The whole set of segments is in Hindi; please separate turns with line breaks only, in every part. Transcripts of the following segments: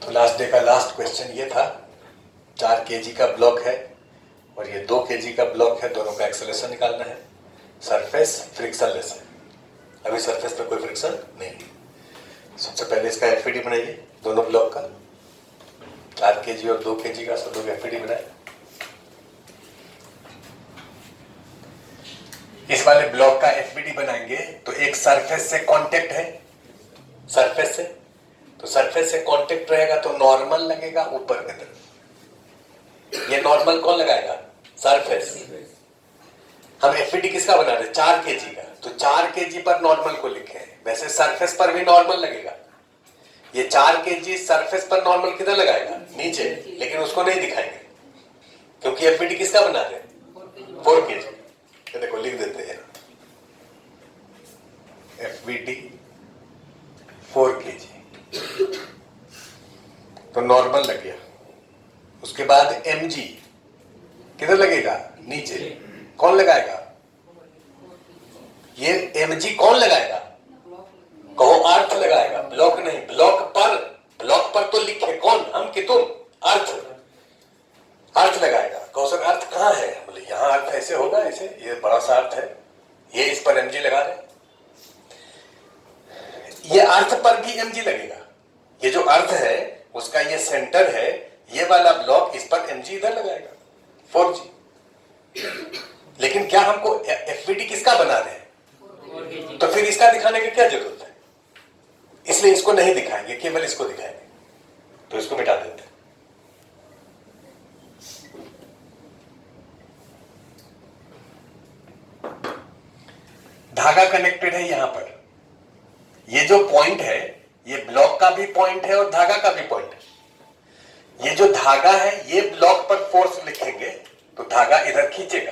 तो लास्ट डे का लास्ट क्वेश्चन ये था, 4 kg का ब्लॉक है और ये 2 kg का ब्लॉक है, दोनों का एक्सेलरेशन निकालना है। सरफेस फ्रिक्शनलेस है, अभी सरफेस पे कोई फ्रिक्शन नहीं है। सबसे पहले इसका एफईडी बनाइए दोनों ब्लॉक का, 4 kg और 2 kg का सब लोग एफईडी बनाए। इस वाले ब्लॉक का एफईडी बनाएंगे तो एक सरफेस से कांटेक्ट है, सरफेस से, तो सरफेस से कांटेक्ट रहेगा तो नॉर्मल लगेगा ऊपर की तरफ। ये नॉर्मल कौन लगाएगा? सरफेस। हम एफईडी किसका बना रहे हैं? 4 kg का, तो 4 kg पर नॉर्मल को लिखे हैं। वैसे सरफेस पर भी नॉर्मल लगेगा। ये 4 kg सरफेस पर नॉर्मल किधर लगाएगा? नीचे, लेकिन उसको नहीं दिखाएंगे क्योंकि एफईडी किसका बना रहे हैं? 4 kg। ये देखो लिख देते हैं, एफईडी 4 kg, तो नॉर्मल लग गया। उसके बाद mg किधर लगेगा? नीचे। कौन लगाएगा? ये mg कौन लगाएगा? कहो अर्थ लगाएगा, ब्लॉक नहीं। ब्लॉक पर तो लिखे कौन? हम कि तुम? अर्थ लगाएगा। कहो सर अर्थ कहां है? बोले यहां अर्थ ऐसे होगा, ऐसे, ये बड़ा सा अर्थ है, ये इस पर mg लगा रहे। ये अर्थ पर भी mg लगेगा। ये जो अर्थ है उसका ये सेंटर है, ये वाला ब्लॉक, इस पर mg इधर लगाएगा 4g। लेकिन क्या हमको एफईडी किसका बना रहे हैं? तो फिर इसका दिखाने की क्या जरूरत है? इसलिए इसको नहीं दिखाएंगे, केवल इसको दिखाएंगे। तो इसको मिटा देते हैं। धागा कनेक्टेड है यहां पर। ये जो पॉइंट है ये ब्लॉक का भी पॉइंट है और धागा का भी पॉइंट है। ये जो धागा है ये ब्लॉक पर फोर्स लिखेंगे तो धागा इधर खींचेगा,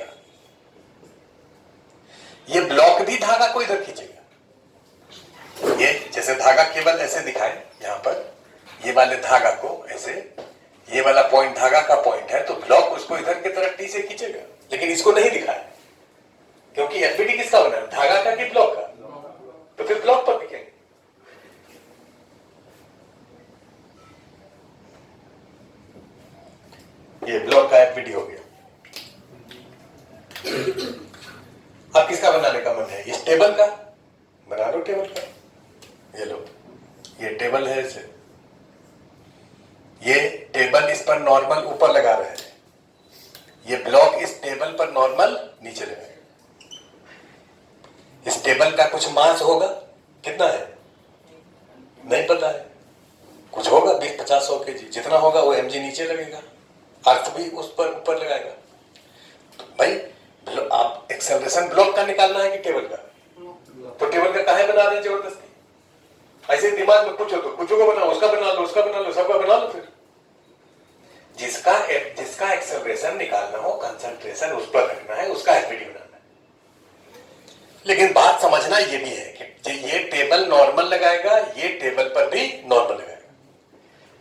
ये ब्लॉक भी धागा को इधर खींचेगा। ये जैसे धागा केवल ऐसे दिखाए यहां पर, ये वाले धागा को ऐसे, ये वाला पॉइंट धागा का पॉइंट है, तो ब्लॉक उसको इधर की तरफ टी से खींचेगा। लेकिन इसको नहीं दिखाया क्योंकि एफईडी किसका बना है? धागा का कि ब्लॉक का? तो फिर ब्लॉक पर दिखेंगे। ये ब्लॉक का एफईडी हो गया। अब किसका बनाने का मन है? इस टेबल का बना लो, टेबल का। ये लो, ये टेबल है, इसे, ये टेबल इस पर नॉर्मल ऊपर लगा रहे हैं, ये ब्लॉक इस टेबल पर नॉर्मल नीचे लगाएगा। इस टेबल का कुछ मास होगा, कितना है नहीं पता है, कुछ होगा 20-50-100 kg, जितना होगा वो mg नीचे लगेगा, अर्थ भी उस पर ऊपर लगाएगा। तो भाई आप एक्सेलरेशन ब्लॉक का निकालना है कि टेबल का? तो टेबल का काहे बना रहे हैं जबरदस्ती? ऐसे दिमाग में कुछ हो तो कुछ को बनाओ, उसका बना लो, उसका बना लो, सबका बना लो। फिर जिसका एक्सेलरेशन निकालना हो, कंसंट्रेशन उस पर रखना है, उसका एफईडी बनाना है। लेकिन बात समझना ये भी है कि ये टेबल नॉर्मल लगाएगा, ये टेबल पर भी नॉर्मल लगाएगा,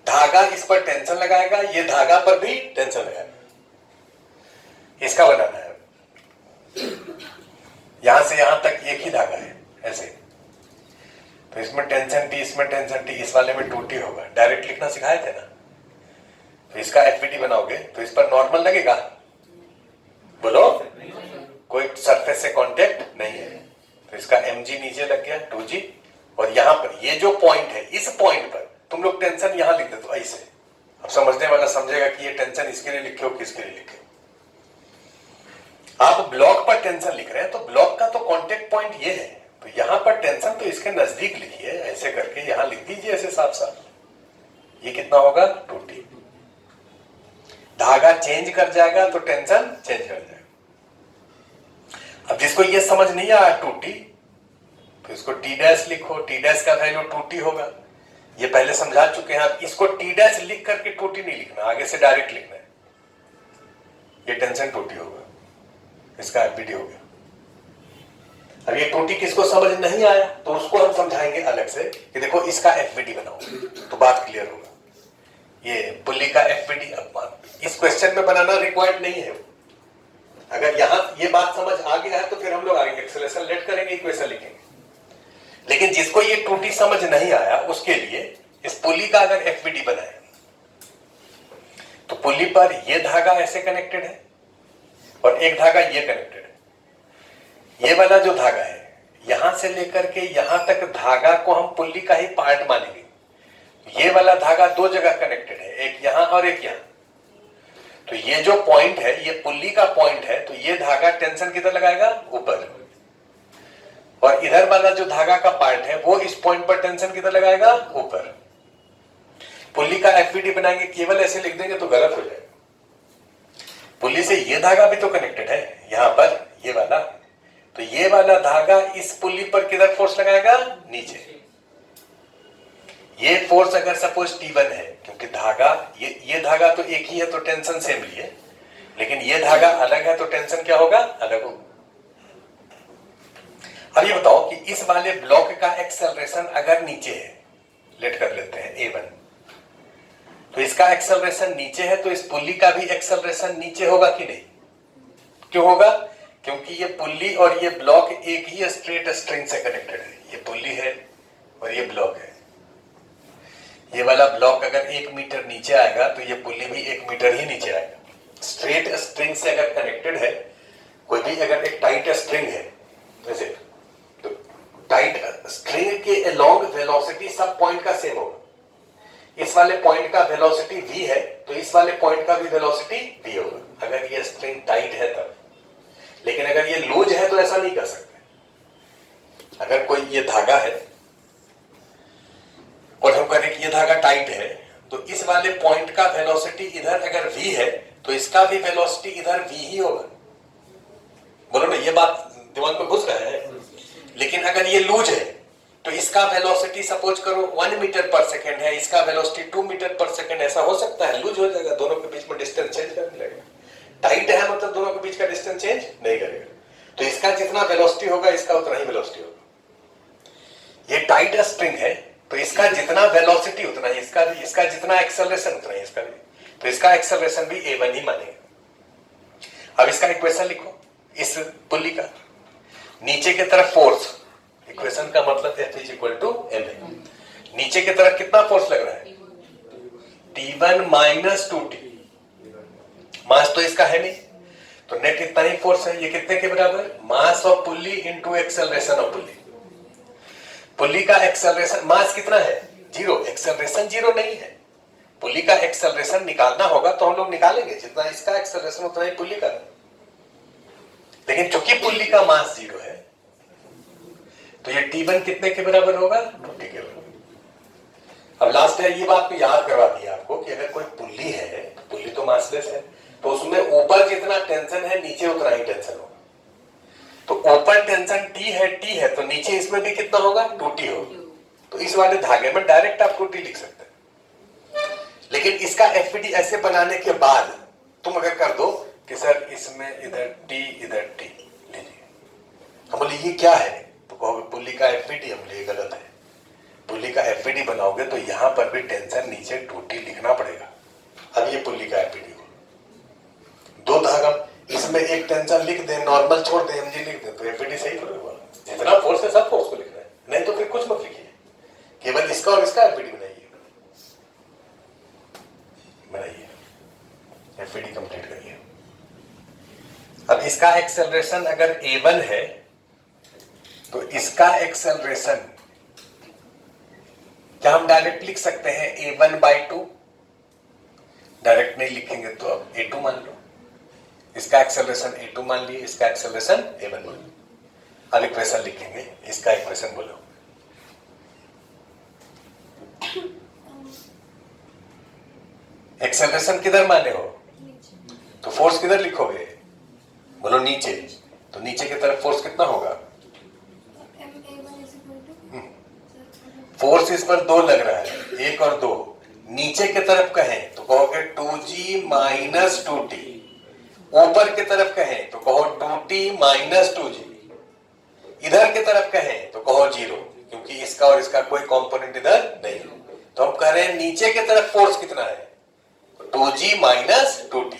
धागा इस पर टेंशन लगाएगा, ये धागा पर भी टेंशन लगाएगा। इसका बनाना है। यहां से यहां तक एक ही धागा है ऐसे, तो इसमें टेंशन टी, इसमें टेंशन टी, इस वाले में 2t होगा। डायरेक्ट लिखना सिखाए थे ना। तो इसका एफईडी बनाओगे तो इस पर नॉर्मल लगेगा? बोलो, कोई सरफेस से कांटेक्ट नहीं है, तो इसका mg नीचे लग गया 2g। और यहां पर ये जो पॉइंट है, इस पॉइंट पर तुम लोग टेंशन यहां लिख देते हो ऐसे। अब समझने वाला समझेगा कि ये टेंशन इसके लिए लिखे हो, किसके लिए लिखे हो। आप ब्लॉक पर टेंशन लिख रहे हैं तो ब्लॉक का तो कांटेक्ट पॉइंट ये है, तो यहां पर टेंशन तो इसके नजदीक लिखिए, ऐसे करके यहां लिख दीजिए ऐसे साफ साफ। ये कितना होगा? 2t। धागा चेंज कर जाएगा तो टेंशन चेंज कर जाएगा। अब जिसको ये समझ नहीं आया 2t, तो इसको t डैश लिखो, t डैश का वैल्यू 2t होगा। ये पहले समझा चुके हैं। अब इसको t डैश लिख करके 2t नहीं लिखना, आगे से डायरेक्ट लिखना है। ये टेंशन 2t होगा, इसका एफईडी हो गया। अब ये 2t किसको समझ नहीं आया तो उसको हम समझाएंगे अलग से कि देखो इसका एफईडी बनाओ, तो बात क्लियर होगा। ये पुल्ली का एफईडी अब इस क्वेश्चन में बनाना रिक्वायर्ड नहीं है। अगर यहां ये बात समझ आ गया है तो फिर हम लोग आगे एक्सेलरेशन लेट करेंगे, इक्वेशन लिखेंगे। लेकिन जिसको ये 2t समझ नहीं आया उसके लिए इस पुली का अगर एफईडी बनाए पुली पर ये धागा ऐसे कनेक्टेड है और एक धागा ये कनेक्टेड है। ये वाला जो धागा है यहां से लेकर के यहां तक धागा को हम पुल्ली का ही पार्ट मानेंगे। ये वाला धागा दो जगह कनेक्टेड है, एक यहां और एक यहां। तो ये जो पॉइंट है ये पुल्ली का पॉइंट है, तो ये धागा टेंशन किधर लगाएगा? ऊपर। और इधर वाला जो धागा का पार्ट है वो इस पॉइंट पर टेंशन किधर लगाएगा? ऊपर। पुल्ली का एफबीडी बनाएंगे, केवल ऐसे लिख देंगे तो गलत हो जाएगा। पुल्ली से ये धागा भी तो कनेक्टेड है यहां पर, ये वाला। तो ये वाला धागा इस पुल्ली पर किधर फोर्स लगाएगा? नीचे। ये फोर्स अगर सपोज T1 है, क्योंकि धागा ये धागा तो एक ही है तो टेंशन सेम लिए, लेकिन ये धागा अलग है तो टेंशन क्या होगा? अलग होगा। अब ये बताओ कि इस वाले ब्लॉक का एक्सेलरेशन अगर नीचे है, लेट कर लेते हैं A1, तो इसका एक्सेलरेशन नीचे है तो इस पुल्ली का भी एक्सेलरेशन नीचे होगा कि नहीं? क्यों होगा? क्योंकि ये पुल्ली और ये ब्लॉक एक ही स्ट्रेट स्ट्रिंग से कनेक्टेड है। ये पुल्ली है और ये ब्लॉक है। ये वाला ब्लॉक अगर 1 मीटर नीचे आएगा तो ये पुल्ली भी 1 मीटर ही नीचे आएगा। स्ट्रेट स्ट्रिंग से अगर कनेक्टेड है, कोई भी अगर एक टाइट स्ट्रिंग है जैसे, तो टाइट स्ट्रिंग के अलोंग वेलोसिटी सब पॉइंट का सेम होगा। इस वाले पॉइंट का वेलोसिटी v है तो इस वाले पॉइंट का भी वेलोसिटी v होगा, अगर ये स्ट्रिंग टाइट है तब। लेकिन अगर ये लूज है तो ऐसा नहीं कर सकते। अगर कोई ये धागा है और हम करें कि ये धागा टाइट है, तो इस वाले पॉइंट का वेलोसिटी इधर अगर v है तो इसका भी वेलोसिटी इधर v ही होगा। बोलो ना, ये बात दिमाग में घुस रहा है। लेकिन अगर ये लूज है तो इसका वेलोसिटी सपोज करो 1 मीटर पर सेकेंड है, इसका वेलोसिटी 2 मीटर पर सेकेंड, ऐसा हो सकता है। लूज हो जाएगा, दोनों के बीच में डिस्टेंस चेंज करने लगेगा। टाइट है मतलब दोनों के बीच का डिस्टेंस चेंज नहीं करेगा। तो इसका जितना वेलोसिटी होगा इसका उतना ही वेलोसिटी होगा। ये टाइट स्ट्रिंग है तो इसका जितना वेलोसिटी उतना ही इसका भी, इसका जितना एक्सेलरेशन उतना ही इसका भी। तो इसका एक्सेलरेशन भी A1 ही मानेगा। अब इसका इक्वेशन लिखो, इस पुल्ली का नीचे की तरफ फोर्स, इक्वेशन का मतलब F is equal to M है। नीचे की तरफ कितना फोर्स लग रहा है? T1 minus 2T। मास तो इसका है नहीं, तो नेट इतना ही फोर्स है। ये कितने के बराबर है? Mass of pulley into acceleration of pulley. Pulley का एक्सेलरेशन, मास कितना है? 0। एक्सेलरेशन 0 नहीं है। पुल्ली का एक्सेलरेशन निकालना होगा तो हम लोग निकालेंगे, जितना इसका एक्सेलरेशन उतना ही पुल्ली का। लेकिन चूंकि पुल्ली का मास 0 है तो ये T1 कितने के बराबर होगा? 2T के बराबर। अब लास्ट है, ये बात तो याद करवा दी आपको कि अगर कोई पुल्ली है, पुल्ली तो मासलेस है, तो उसमें ऊपर जितना टेंशन है नीचे उतना ही टेंशन होगा। तो ऊपर टेंशन T है तो नीचे इसमें भी कितना होगा? 2T होगा। तो इस वाले धागे में डायरेक्ट आप 2T लिख सकते हैं। लेकिन इसका एफबीडी ऐसे बनाने के बाद तुम अगर कर दो कि सर इसमें इधर T इधर T लीजिए, हम बोले ये क्या है, तो कहोगे पुल्ली का एफबीडी। हम बोले ये गलत है। पुल्ली का एफबीडी बनाओगे तो यहां पर भी टेंशन नीचे 2T लिखना पड़ेगा। अब ये पुल्ली का एफबीडी हो, दो धागा, इसमें एक टेंशन लिख दे, नॉर्मल छोड़ दे, mg लिख दे, तो एफबीडी सही थोड़ा हुआ। जितना फोर्स है सब फोर्स को लिखना है, नहीं तो फिर कुछ मत लिखिए, केवल इसका और इसका एफबीडी बनाइए। एफबीडी कंप्लीट करिए। अब इसका एक्सेलरेशन अगर A1 है तो इसका एक्सेलरेशन क्या हम डायरेक्ट लिख सकते हैं? A1/2। डायरेक्ट नहीं लिखेंगे तो अब A2 मान लो। इसका एक्सेलरेशन A2 मान लिए, इसका एक्सेलरेशन A1 मान लो। अब इक्वेशन लिखेंगे, इसका इक्वेशन बोलो। एक्सेलरेशन किधर माने हो तो फोर्स किधर लिखोगे? बोलो नीचे। तो नीचे की तरफ फोर्स कितना होगा? फोर्स इस पर 2 लग रहा है, 1 और 2। नीचे की तरफ कहें तो कहोगे 2G माइनस 2T। ऊपर की तरफ कहें तो कहो 2T माइनस 2G। इधर की तरफ कहें तो कहो 0, क्योंकि इसका और इसका कोई कंपोनेंट इधर नहीं। तो हम कह रहे हैं नीचे की तरफ फोर्स कितना है? 2G minus 2T।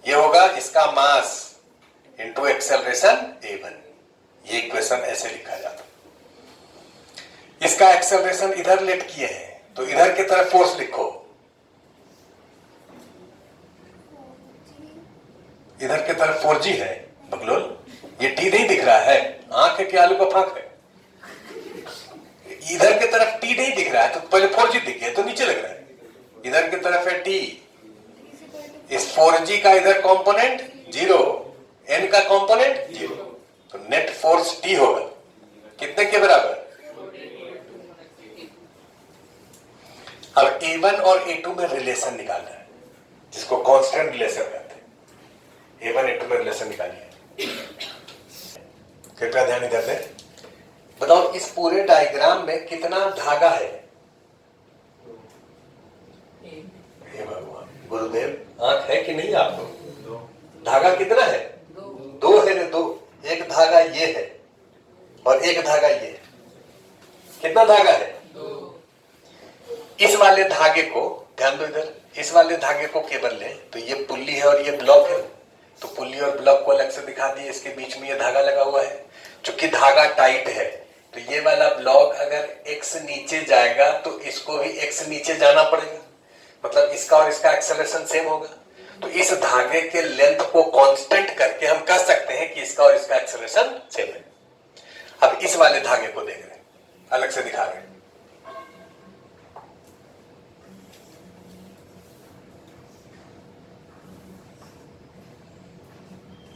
ये होगा इसका मास इंटू एक्सेलरेशन A1। ये इक्वेशन ऐसे लिखा जाता है। इसका एक्सेलरेशन इधर लेट किए हैं तो इधर की तरफ फोर्स लिखो। इधर की तरफ 4G है बकलोल, ये टी नहीं दिख रहा है, आंख है कि आलू का फांक है? इधर की तरफ टी नहीं दिख रहा है तो पहले 4G दिख गया तो नीचे लग रहा है, इधर की तरफ है टी, इस 4G का इधर कंपोनेंट 0, n का कंपोनेंट 0, तो नेट फोर्स टी होगा कितने के बराबर? अब A1 और A2 में रिलेशन निकालना है, जिसको कांस्टेंट रिलेशन कहते हैं। A1 A2 में रिलेशन निकालिए, कृपया ध्यान इधर दें। बताओ इस पूरे डायग्राम में कितना धागा है? हे भगवान, गुरुदेव आंख है कि नहीं आपको? धागा कितना है? दो है रे, दो। एक धागा ये है और एक धागा ये है। कितना धागा है? इस वाले धागे को ध्यान दो इधर, इस वाले धागे को केवल ले तो ये पुल्ली है और ये ब्लॉक है, तो पुल्ली और ब्लॉक को अलग से दिखा दिए, इसके बीच में ये धागा लगा हुआ है। चूंकि धागा टाइट है तो ये वाला ब्लॉक अगर x नीचे जाएगा तो इसको भी x नीचे जाना पड़ेगा, मतलब इसका और इसका एक्सेलरेशन सेम होगा। तो इस धागे के लेंथ को कांस्टेंट करके हम कह सकते हैं कि इसका और इसका एक्सेलरेशन सेम है। अब इस वाले धागे को देख रहे हैं, अलग से दिखा रहे हैं।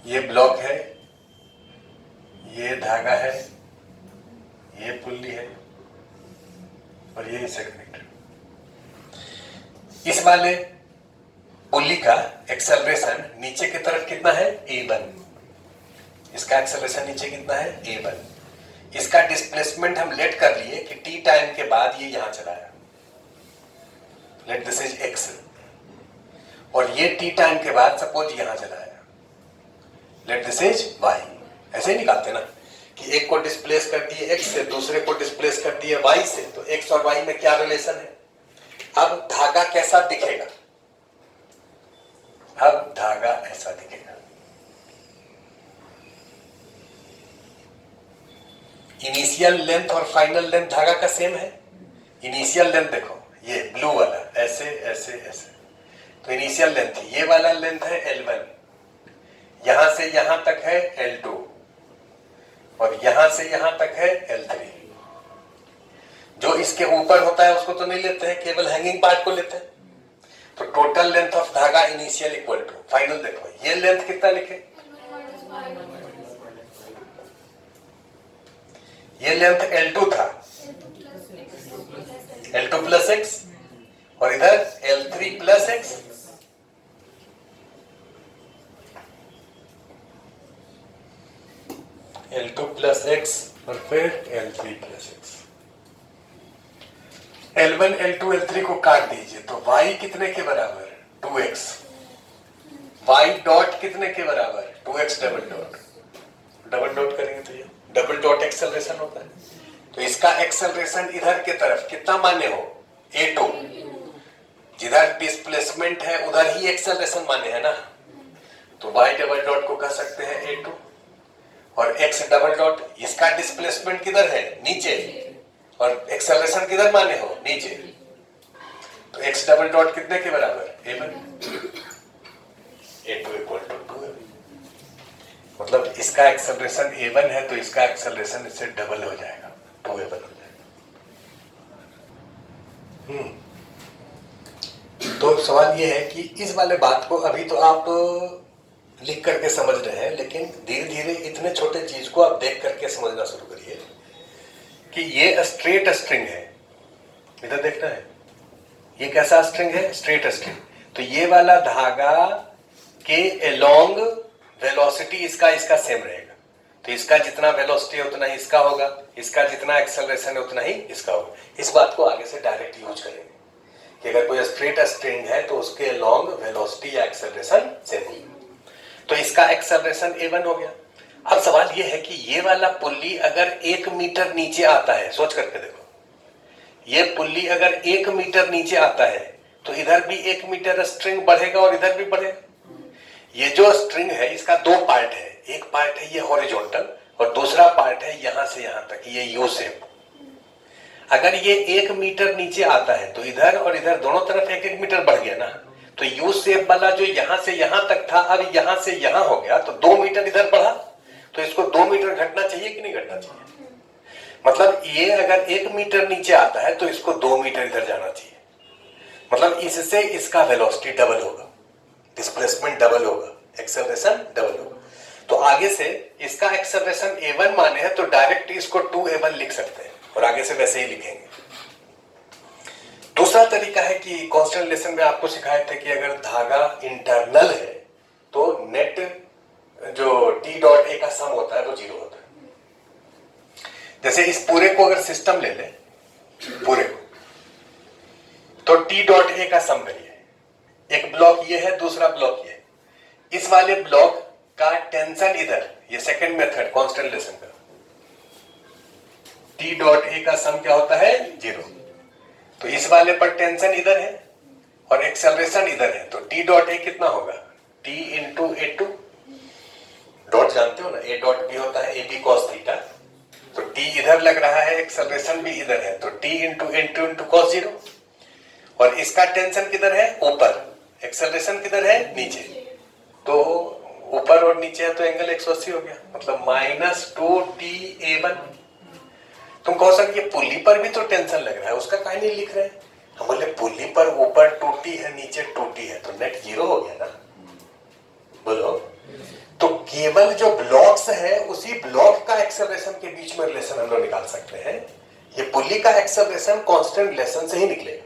ये ब्लॉक है, ये धागा है, ये पुल्ली है और ये इससे कनेक्टेड। इस वाले पुल्ली का एक्सेलरेशन नीचे की तरफ कितना है? A1। इसका एक्सेलरेशन नीचे कितना है? A1। इसका डिस्प्लेसमेंट हम लेट कर लिए कि t टाइम के बाद ये यहां चलाया, लेट दिस इज x, और ये t टाइम के बाद सपोज यहां चलाया, लेट दिस इज y। ऐसे ही निकालते ना कि एक को डिस्प्लेस कर दिए x से, दूसरे को डिस्प्लेस कर दिए y से, तो x और y में क्या रिलेशन है? अब धागा कैसा दिखेगा? अब धागा ऐसा दिखेगा। इनिशियल लेंथ और फाइनल लेंथ धागा का सेम है। इनिशियल लेंथ देखो, ये ब्लू वाला ऐसे ऐसे ऐसे, तो इनिशियल लेंथ ये वाला लेंथ है L1, यहां से यहां तक है L2 और यहां से यहां तक है L3। जो इसके ऊपर होता है उसको तो नहीं लेते हैं, केवल हैंगिंग पार्ट को लेते हैं। तो टोटल लेंथ ऑफ धागा इनिशियल इक्वल टू फाइनल। देखो ये लेंथ कितना लिखे? ये लेंथ L2 था, L2 प्लस x, और इधर L3 plus x। L2 plus x और फिर L3 plus x। L1 L2 L3 को काट दीजिए तो y कितने के बराबर? 2x। y डॉट कितने के बराबर? 2x double dot. Double dot करेंगे तो ये डबल डॉट एक्सेलरेशन होता है। तो इसका एक्सेलरेशन इधर की तरफ कितना मान्य हो? A2। जिधर डिस्प्लेसमेंट है उधर ही एक्सेलरेशन मान्य है ना, तो y डबल डॉट को कह सकते हैं A2, और x डबल डॉट, इसका डिस्प्लेसमेंट किधर है? नीचे, और एक्सेलरेशन किधर माने हो? नीचे, तो x डबल डॉट कितने के बराबर? A1। A2 equal to 2। मतलब इसका एक्सेलरेशन A1 है तो इसका एक्सेलरेशन इससे डबल हो जाएगा, 2A1 हो जाएगा। तो सवाल ये है कि इस वाले बात को अभी तो आप लिख करके समझ रहे हैं, लेकिन धीरे धीरे इतने छोटे चीज को आप देख करके समझना शुरू करिए कि ये स्ट्रेट स्ट्रिंग है। इधर देखना है, ये कैसा स्ट्रिंग है? Straight string. तो ये वाला धागा के अलोंग वेलोसिटी इसका सेम रहेगा, तो इसका जितना वेलोसिटी है उतना ही इसका होगा, इसका जितना एक्सेलरेशन है उतना ही इसका होगा। इस बात को आगे से डायरेक्ट यूज करेंगे कि अगर कोई स्ट्रेट स्ट्रिंग है तो उसके अलोंग वेलोसिटी या एक्सेलरेशन सेम होगी। तो इसका एक्सेलरेशन A1 हो गया। अब सवाल यह है कि ये वाला पुल्ली अगर 1 मीटर नीचे आता है, सोच करके देखो, ये पुल्ली अगर 1 मीटर नीचे आता है तो इधर भी 1 मीटर स्ट्रिंग बढ़ेगा और इधर भी बढ़ेगा। ये जो स्ट्रिंग है इसका दो पार्ट है, एक पार्ट है ये हॉरिजॉन्टल और दूसरा पार्ट है यहां से यहां तक, ये यू शेप। अगर ये 1 मीटर नीचे आता है तो इधर और इधर दोनों तरफ 1-1 मीटर बढ़ गया ना, तो यू शेप वाला जो यहां से यहां तक था अब यहां से यहां हो गया, तो 2 मीटर इधर बढ़ा, तो इसको 2 मीटर घटना चाहिए कि नहीं घटना चाहिए? मतलब ये अगर 1 मीटर नीचे आता है तो इसको 2 मीटर इधर जाना चाहिए। मतलब इससे इसका वेलोसिटी डबल होगा, डिस्प्लेसमेंट डबल होगा, एक्सेलरेशन डबल होगा। तो आगे से इसका एक्सेलरेशन a1 माने है तो डायरेक्ट इसको 2a1 लिख सकते हैं और आगे से वैसे ही लिखेंगे। दूसरा तरीका है कि कांस्टेंट लेसन में आपको सिखाए थे कि अगर धागा इंटरनल है तो नेट जो टी डॉट ए का सम होता है वो 0 होता है। जैसे इस पूरे को अगर सिस्टम ले ले, पूरे को, तो टी डॉट ए का सम करिए, एक ब्लॉक ये है, दूसरा ब्लॉक ये, इस वाले ब्लॉक का टेंशन इधर, ये सेकंड मेथड कांस्टेंट लेसन का, टी डॉट ए का सम क्या होता है 0। तो इस वाले पर टेंशन इधर है और एक्सेलरेशन इधर है, तो टी डॉट ए कितना होगा, t into a two, dot जानते हो ना, ए डॉट बी होता है ए बी कॉस थीटा, तो टी इधर लग रहा है, एक्सेलरेशन भी इधर है, तो टी इंटू इंटू कॉस 0, और इसका टेंशन किधर है ऊपर, एक्सेलरेशन किधर है नीचे, तो ऊपर और नीचे है तो एंगल 180 हो गया, मतलब -2ta1। तुम कहो सर ये पुल्ली पर भी तो टेंशन लग रहा है, उसका काहे नहीं लिख रहे? हम बोले पुल्ली पर ऊपर 2t है नीचे 2t है तो नेट 0 हो गया ना, बोलो। तो केवल जो ब्लॉक्स है उसी ब्लॉक का एक्सेलरेशन के बीच में रिलेशन हम लोग निकाल सकते हैं। ये पुल्ली का एक्सेलरेशन कांस्टेंट लेसन से ही निकलेगा।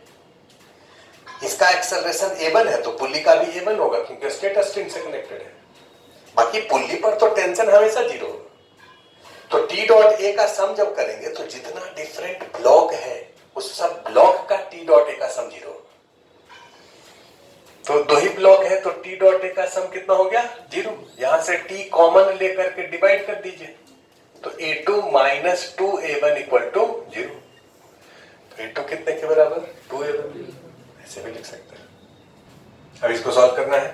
इसका एक्सेलरेशन a1 है तो पुल्ली का भी a1 होगा क्योंकि स्टेटस स्ट्रिंग से कनेक्टेड है। बाकी पुल्ली पर तो टेंशन हमेशा 0 होगा। तो टी डॉट ए का सम जब करेंगे तो जितना डिफरेंट ब्लॉक है उस सब ब्लॉक का टी डॉट ए का सम 0 होगा। तो 2 ही ब्लॉक है तो टी डॉट ए का सम कितना हो गया 0। यहां से टी कॉमन लेकर के डिवाइड कर दीजिए, तो a2 minus 2a1 equal to 0। तो a2 कितने के बराबर 2a1, ऐसे भी लिख सकते हैं। अब इसको सॉल्व करना है,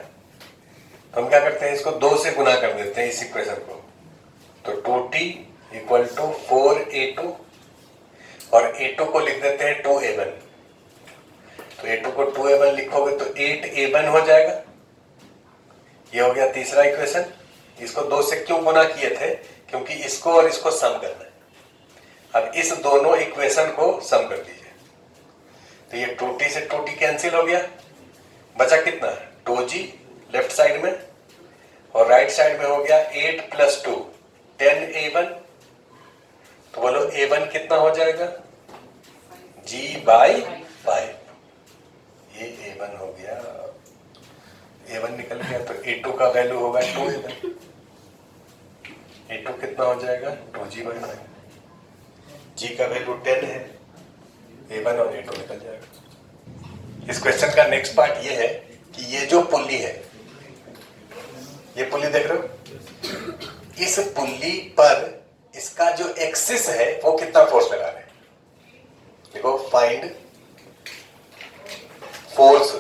हम क्या करते हैं, इसको 2 से गुना कर देते हैं इस इक्वेशन को, तो 2t इक्वल टू 4a2 और a2 को लिख देते हैं 2a1, तो a2 को 2a1 लिखोगे तो 8a1 हो जाएगा। ये हो गया तीसरा इक्वेशन। इसको 2 से क्यों गुना किए थे, क्योंकि इसको और इसको सम करना है। अब इस दोनों इक्वेशन को सम कर दीजिए, तो ये 2t से 2t कैंसिल हो गया, बचा कितना 2g लेफ्ट साइड में और राइट साइड में हो गया 8 + 2 10a1। तो बोलो a1 कितना हो जाएगा g/5। ये a1 हो गया, a1 निकल गया तो a2 का वैल्यू होगा 2a1। a2 कितना हो जाएगा 2g/5, g का वैल्यू 10 है, a1 और a2 निकल जाएगा। इस क्वेश्चन का नेक्स्ट पार्ट ये है कि ये जो पुल्ली है, ये पुल्ली देख रहे हो, इस पुल्ली पर इसका जो एक्सिस है वो कितना फोर्स लगा रहे हैं। देखो find force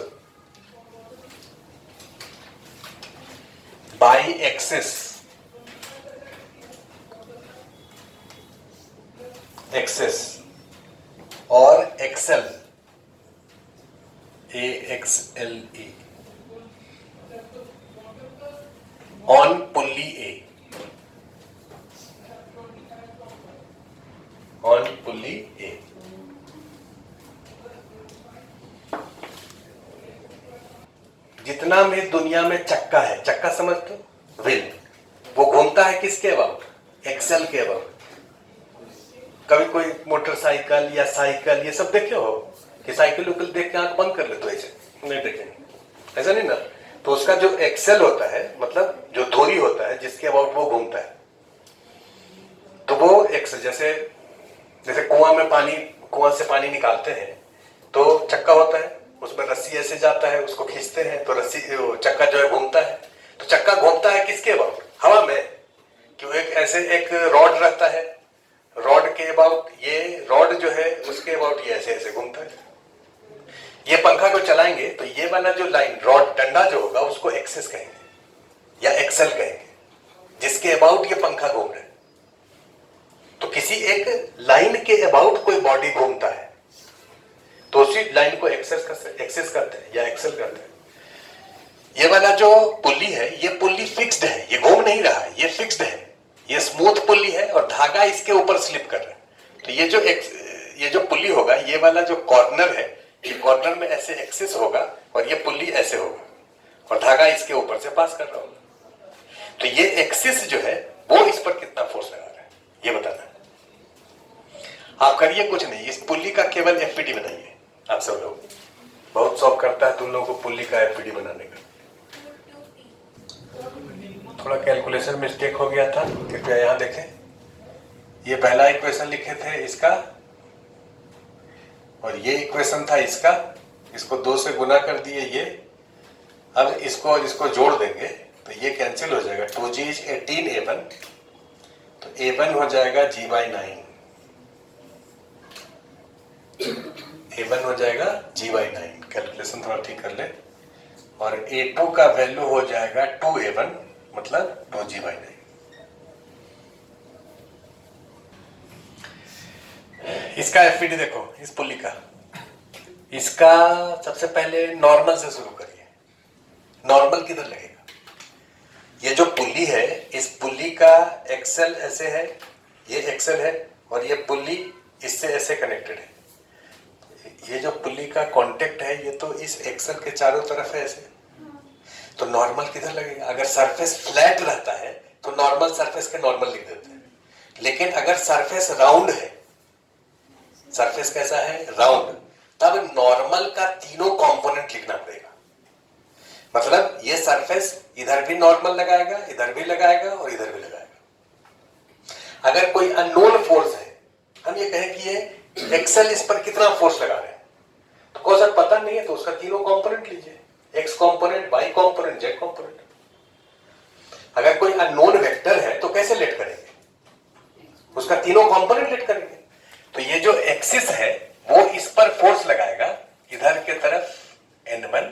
by axis, axis और axle AXLE on pulley A, on pulley A। जितना भी दुनिया में चक्का है, चक्का समझते हो, व्हील, वो घूमता है किसके अबाउट, एक्सेल के अबाउट। कभी कोई मोटरसाइकिल या साइकिल ये सब देखे हो कि साइकिल उकिल देख के आंख बंद कर ले, तो ऐसे नहीं देखेंगे, ऐसा नहीं ना। तो उसका जो एक्सेल होता है, मतलब जो धुरी होता है जिसके अबाउट वो घूमता है, तो वो एक्सेल, जैसे जैसे कुआं से पानी निकालते हैं तो चक्का होता है, उसमें रस्सी ऐसे जाता है, उसको खींचते हैं तो रस्सी चक्का जो है घूमता है। तो चक्का घूमता है किसके अबाउट, हवा में, क्यों एक ऐसे एक रॉड रहता है, रॉड के अबाउट, ये रॉड जो है उसके अबाउट ये ऐसे ऐसे घूमता है। ये पंखा को चलाएंगे तो ये वाला जो लाइन रॉड डंडा जो होगा उसको एक्सिस कहेंगे या एक्सेल कहेंगे, जिसके अबाउट ये पंखा घूम रहा है। तो किसी एक लाइन के अबाउट कोई बॉडी घूमता है तो उसी लाइन को एक्सेस करते हैं या एक्सेल करते हैं। ये वाला जो पुल्ली है, ये पुल्ली फिक्स्ड है, ये घूम नहीं रहा है, ये फिक्स्ड है, ये स्मूथ पुल्ली है और धागा इसके ऊपर स्लिप कर रहा है। तो ये जो पुल्ली होगा, ये वाला जो कॉर्नर है, ये कॉर्नर में ऐसे एक्सिस होगा और ये पुल्ली ऐसे होगा और धागा इसके ऊपर से पास कर रहा होगा। तो ये एक्सिस जो है वो इस पर कितना फोर्स लगा रहा है, ये बताना है। आप करिए कुछ नहीं, इस पुल्ली का केवल एफपीडी बनाइए। आप सब लोग बहुत शौक करता है तुम लोगों को पुल्ली का एफपीडी बनाने का। थोड़ा कैलकुलेशन मिस्टेक हो गया था, कृपया यहां देखें। ये पहला इक्वेशन लिखे थे इसका और ये इक्वेशन था इसका, इसको 2 से गुना कर दिए ये। अब इसको और इसको जोड़ देंगे तो ये कैंसिल हो जाएगा। 2g is 18a1, तो a1 हो जाएगा g/9, a1 हो जाएगा g/9। कैलकुलेशन थोड़ा ठीक कर ले। और a2 का वैल्यू हो जाएगा 2a1, मतलब 2g/9। इसका एफपीडी देखो, इस पुल्ली का, इसका सबसे पहले नॉर्मल से शुरू करिए। नॉर्मल किधर लगेगा? ये जो पुल्ली है, इस पुल्ली का एक्सेल ऐसे है, ये एक्सेल है और ये पुल्ली इससे ऐसे कनेक्टेड है। ये जो पुल्ली का कांटेक्ट है, ये तो इस एक्सेल के चारों तरफ है ऐसे। तो नॉर्मल किधर लगेगा? अगर सरफेस फ्लैट रहता है तो नॉर्मल सरफेस के नॉर्मल लिख देते हैं, लेकिन अगर सरफेस राउंड है, सरफेस कैसा है? राउंड, तब नॉर्मल का तीनों कंपोनेंट लिखना पड़ेगा। मतलब ये सरफेस इधर भी नॉर्मल लगाएगा, इधर भी लगाएगा और इधर भी लगाएगा। अगर कोई अननोन फोर्स है, हम ये कहें कि ये एक्सेल इस पर कितना फोर्स लगा रहे हैं, तो कौन सा पता नहीं है, तो उसका तीनों कंपोनेंट लीजिए, x component, y component, z component. अगर कोई अननोन वेक्टर है तो कैसे लेट करेंगे? उसका तीनों कंपोनेंट लेट करेंगे। तो ये जो एक्सिस है वो इस पर फोर्स लगाएगा, इधर के तरफ n1,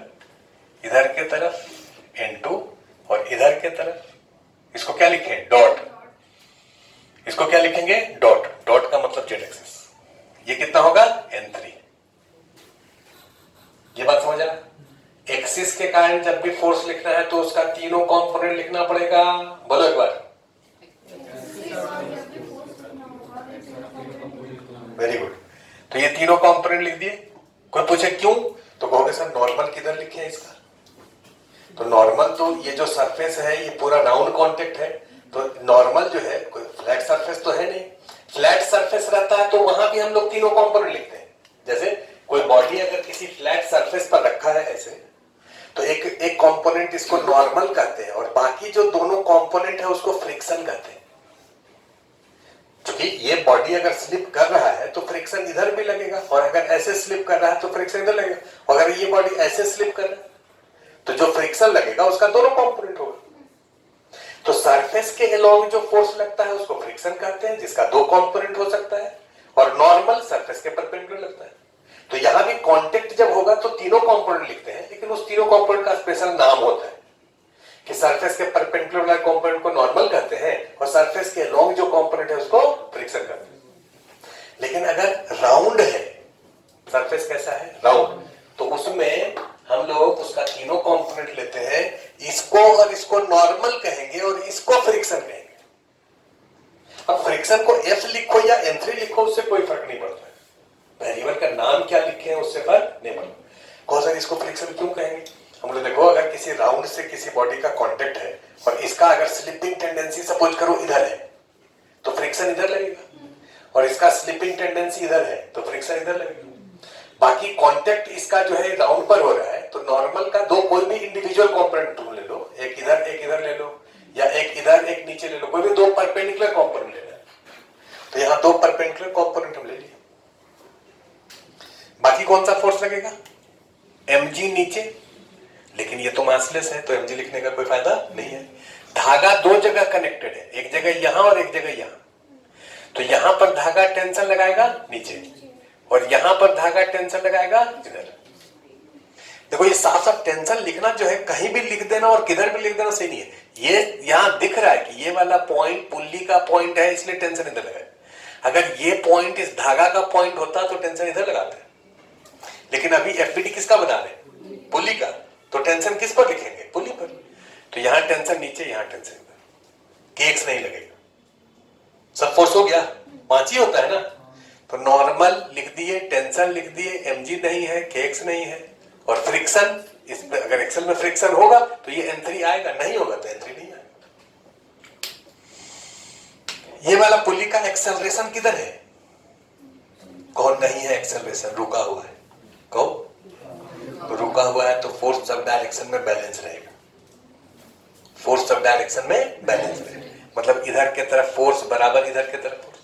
इधर के तरफ n2 और इधर के तरफ, इसको क्या लिखें? डॉट। इसको क्या लिखेंगे? डॉट। डॉट का मतलब जेड एक्सिस। ये कितना होगा? n3। ये बात समझ आया? एक्सिस के कारण जब भी फोर्स लिखना है तो उसका तीनों कंपोनेंट लिखना पड़ेगा। बोलो एक बार। Very good. तो ये तीनों कंपोनेंट लिख दिए। कोई पूछे क्यों, तो कहोगे सर नॉर्मल किधर लिखे है इसका? तो नॉर्मल तो ये जो सरफेस है ये पूरा राउंड कांटेक्ट है, तो नॉर्मल जो है कोई फ्लैट सरफेस तो है नहीं। फ्लैट सरफेस रहता है तो वहां भी हम लोग तीनों कंपोनेंट लिखते हैं। जैसे कोई बॉडी अगर किसी फ्लैट सरफेस पर रखा है ऐसे, तो एक कंपोनेंट इसको नॉर्मल कहते हैं और बाकी जो दोनों कंपोनेंट है उसको फ्रिक्शन कहते हैं। क्योंकि ये बॉडी अगर स्लिप कर रहा है तो फ्रिक्शन इधर भी लगेगा, और अगर ऐसे स्लिप कर रहा है तो फ्रिक्शन इधर लगेगा, और अगर ये बॉडी ऐसे स्लिप कर रहा है तो जो फ्रिक्शन लगेगा उसका दोनों कंपोनेंट होगा। तो सरफेस के अलोंग जो फोर्स लगता है उसको फ्रिक्शन कहते हैं, जिसका दो कंपोनेंट हो सकता है, और नॉर्मल सरफेस के परपेंडिकुलर लगता है। तो यहां भी कांटेक्ट जब होगा तो तीनों कंपोनेंट लिखते हैं, लेकिन उस तीनों कंपोनेंट का स्पेशल नाम होता है कि सरफेस के परपेंडिकुलर वाले कंपोनेंट को नॉर्मल कहते हैं और सरफेस के अलोंग जो कंपोनेंट है उसको फ्रिक्शन कहते हैं। लेकिन अगर राउंड है, सरफेस कैसा है? राउंड, तो उसमें हम लोग उसका तीनों कंपोनेंट लेते हैं, इसको और इसको नॉर्मल कहेंगे और इसको फ्रिक्शन कहेंगे। अब फ्रिक्शन को F लिखो या N3 लिखो, उससे कोई फर्क नहीं पड़ता है। वेरिएबल का नाम क्या लिखे हैं उससे फर्क नहीं पड़ता। कौन सा इसको फ्रिक्शन क्यों कहेंगे? हम लोग देखो, अगर किसी राउंड से किसी बॉडी का कांटेक्ट है और इसका अगर स्लिपिंग टेंडेंसी सपोज करो इधर है तो फ्रिक्शन इधर लगेगा, और इसका स्लिपिंग टेंडेंसी इधर है तो फ्रिक्शन इधर लगेगा। बाकी कांटेक्ट इसका जो है राउंड पर हो रहा है, तो नॉर्मल का दो कोई भी इंडिविजुअल कंपोनेंट तुम ले लो, एक इधर ले लो, या एक इधर एक नीचे ले लो, कोई भी दो परपेंडिकुलर कंपोनेंट लेना है। तो यहां दो परपेंडिकुलर कंपोनेंट हम ले लिए। बाकी कौन सा फोर्स लगेगा? mg नीचे, लेकिन ये तो मासलेस है तो mg लिखने का कोई फायदा नहीं है। धागा दो जगह कनेक्टेड है, एक जगह यहां और एक जगह यहां, तो यहां पर धागा टेंशन लगाएगा नीचे और यहां पर धागा टेंशन लगाएगा इधर। देखो ये साफ साफ टेंशन लिखना जो है कहीं भी लिख देना और किधर भी लिख देना सही नहीं है। ये यहां दिख रहा है कि ये वाला पॉइंट पुल्ली का पॉइंट है, इसलिए टेंशन इधर लगाए। अगर ये पॉइंट इस धागा का पॉइंट होता तो टेंशन इधर लगाते, लेकिन अभी एफबीडी किसका बना रहे? पुल्ली का, तो टेंशन किस पर लिखेंगे? पुली पर। तो यहां टेंशन नीचे, यहां टेंशन ऊपर, केक्स नहीं लगेगा। सब फोर्स हो गया, 5 ही होता है ना। तो नॉर्मल लिख दिए, टेंशन लिख दिए, mg नहीं है, केक्स नहीं है, और फ्रिक्शन, इसमें अगर एक्सेल में फ्रिक्शन होगा तो ये N3 आएगा, नहीं होगा तो N3 नहीं आएगा। ये वाला पुली का एक्सेलरेशन किधर है? कौन नहीं है एक्सेलरेशन, रुका हुआ है। कौन? तो रुका हुआ है तो फोर्स सब डायरेक्शन में बैलेंस रहेगा। फोर्स सब डायरेक्शन में बैलेंस रहेगा, मतलब इधर के तरफ फोर्स बराबर इधर के तरफ फोर्स।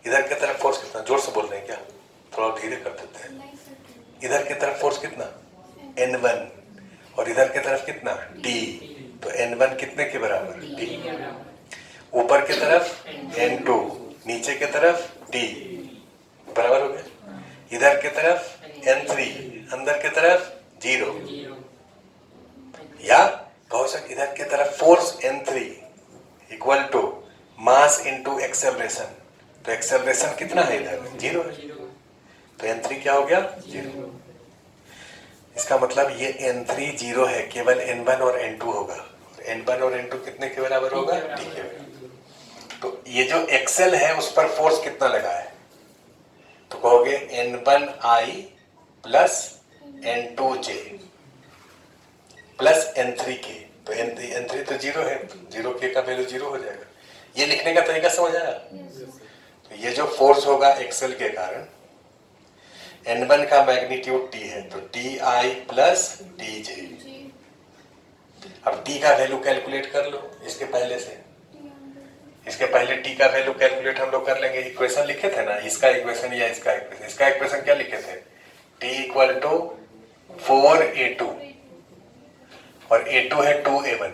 इधर के तरफ फोर्स कितना? जोर से बोल रहे हैं क्या? थोड़ा धीरे कर देते हैं। इधर की तरफ फोर्स कितना? N1, और इधर की तरफ कितना? T। तो N1 कितने के बराबर? T। ऊपर की तरफ N2, नीचे की तरफ T, बराबर हो गया। इधर की तरफ N3, अंदर की तरफ 0, या कहो सक इधर की तरफ force N3 equal to mass into acceleration. तो एक्सेलरेशन कितना है? इधर 0 है, तो N3 क्या हो गया? 0। इसका मतलब ये N3 0 है, केवल N1 और N2 होगा। N1 और N2 कितने के बराबर होगा? T के बराबर। तो ये जो एक्सेल है उस पर फोर्स कितना लगा है? तो कहोगे N1I plus N2J plus N3K। तो N3 तो 0 है, 0K का वैल्यू 0 हो जाएगा। ये लिखने का तरीका समझ आया? तो ये जो फोर्स होगा एक्सेल के कारण, N1 का मैग्नीट्यूड T है, तो TI प्लस TJ। अब T का वैल्यू कैलकुलेट कर लो इसके पहले से। इसके पहले T का वैल्यू कैलकुलेट हम लोग कर लेंगे। इक्वेशन लिखे थे ना, इसका इक्वेशन या इसका इक्वेशन। इसका इक्वेशन क्या लिखे थे? T इक्वल टू 4A2, और A2 है 2A1,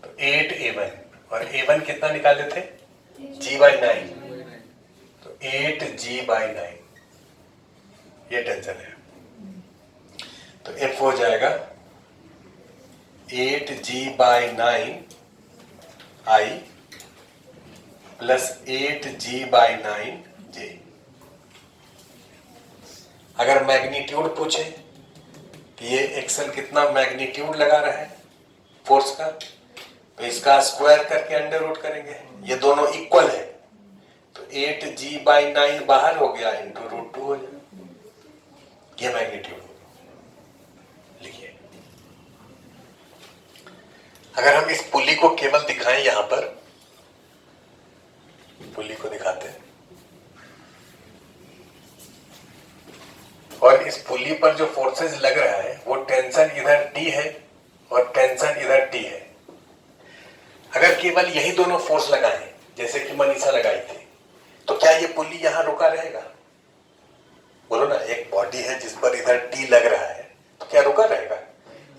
तो 8A1, और A1 कितना निकाले थे? G/9, तो 8G/9। ये टेंशन है, तो F हो जाएगा 8G/9 I plus 8G/9 J। अगर मैग्नीट्यूड पूछे कि ये एक्सेल कितना मैग्नीट्यूड लगा रहा है फोर्स का, तो इसका स्क्वायर करके अंडर रूट करेंगे। ये दोनों इक्वल है, तो 8G/9 बाहर हो गया, इंटू √2 हो जाएगा। ये मैग्नीट्यूड लिखिए। अगर हम इस पुली को केवल दिखाएं, यहां पर पुली को दिखाते हैं, और इस पुली पर जो फोर्सेस लग रहा है वो टेंशन इधर T है और टेंशन इधर T है। अगर केवल यही दोनों फोर्स लगाएं जैसे कि मनीषा लगाई थी, तो क्या ये पुली यहां रुका रहेगा? बोलो ना, एक बॉडी है जिस पर इधर T लग रहा है, तो क्या रुका रहेगा?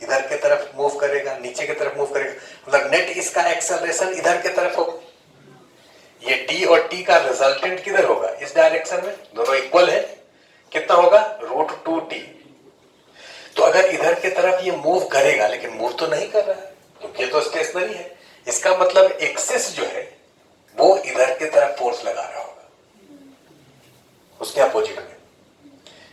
इधर के तरफ मूव करेगा, नीचे की तरफ मूव करेगा, मतलब नेट इसका एक्सेलरेशन इधर के तरफ होगा। ये T और T का रिजल्टेंट किधर होगा? इस डायरेक्शन में, दोनों इक्वल है। कितना होगा? √2T। तो अगर इधर के तरफ ये मूव करेगा, लेकिन मूव तो नहीं कर रहा है क्योंकि ये तो स्टेशनरी है, इसका मतलब एक्सिस जो है वो इधर के तरफ फोर्स लगा रहा होगा, उसके अपोजिट में।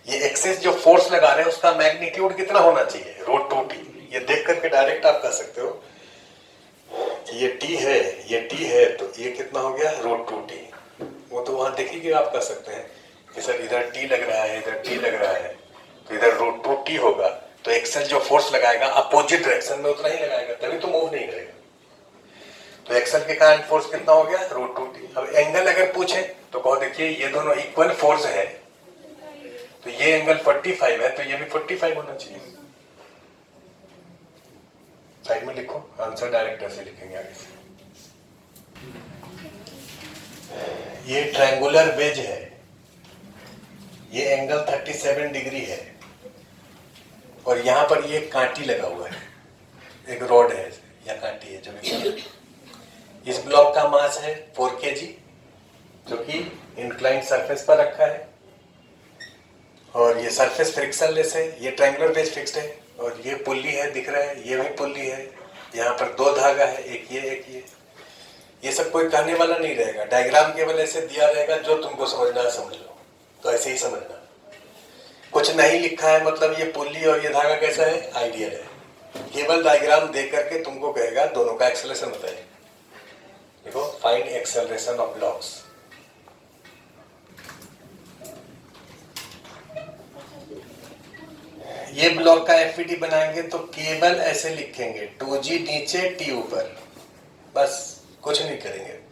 ये एक्सिस जो फोर्स लगा रहे हैं उसका मैग्नीट्यूड कितना होना चाहिए? √2T। ये देख करके डायरेक्ट आप कह सकते हो कि ये T है, ये T है, तो ये कितना हो गया? √2T। वो तो वहां देखिए आप कह सकते हैं कि सर इधर T लग रहा है, इधर T लग रहा है, तो इधर √2T होगा। तो एक्सेल जो फोर्स लगाएगा अपोजिट डायरेक्शन में उतना ही लगाएगा, तभी तो मूव नहीं करेगा। तो एक्सेल के कारण फोर्स कितना हो गया? √2T। अब एंगल अगर पूछे तो कहो देखिए ये दोनों इक्वल फोर्स है, तो ये एंगल 45 है, तो ये भी 45 होना चाहिए। साइड में लिखो, आंसर डायरेक्ट ऐसे लिखेंगे आगे से। ये ट्रायंगुलर वेज है, ये एंगल 37 डिग्री है, और यहां पर ये कांटी लगा हुआ है, एक रॉड है या कांटी है जो भी। इस ब्लॉक का मास है 4 kg, जो कि इंक्लाइंड सरफेस पर रखा है, और ये सरफेस फ्रिक्शनलेस है। ये ट्रायंगुलर वेज फिक्स्ड है, और ये पुल्ली है, दिख रहा है, ये भी पुल्ली है। यहाँ पर 2 धागा है, एक ये एक ये। ये सब कोई कहने वाला नहीं रहेगा, डायग्राम केवल ऐसे दिया रहेगा, जो तुमको समझना है समझ लो, तो ऐसे ही समझना। कुछ कुछ नहीं लिखा है मतलब ये पुल्ली और ये धागा कैसा है, आइडियल है। केवल डायग्राम देख करके तुमको कहेगा दोनों का एक्सेलरेशन बताइए। देखो फाइंड एक्सेलरेशन ऑफ ब्लॉक्स, ये ब्लॉक का एफईडी बनाएंगे तो केवल ऐसे लिखेंगे 2G नीचे T ऊपर, बस कुछ नहीं करेंगे।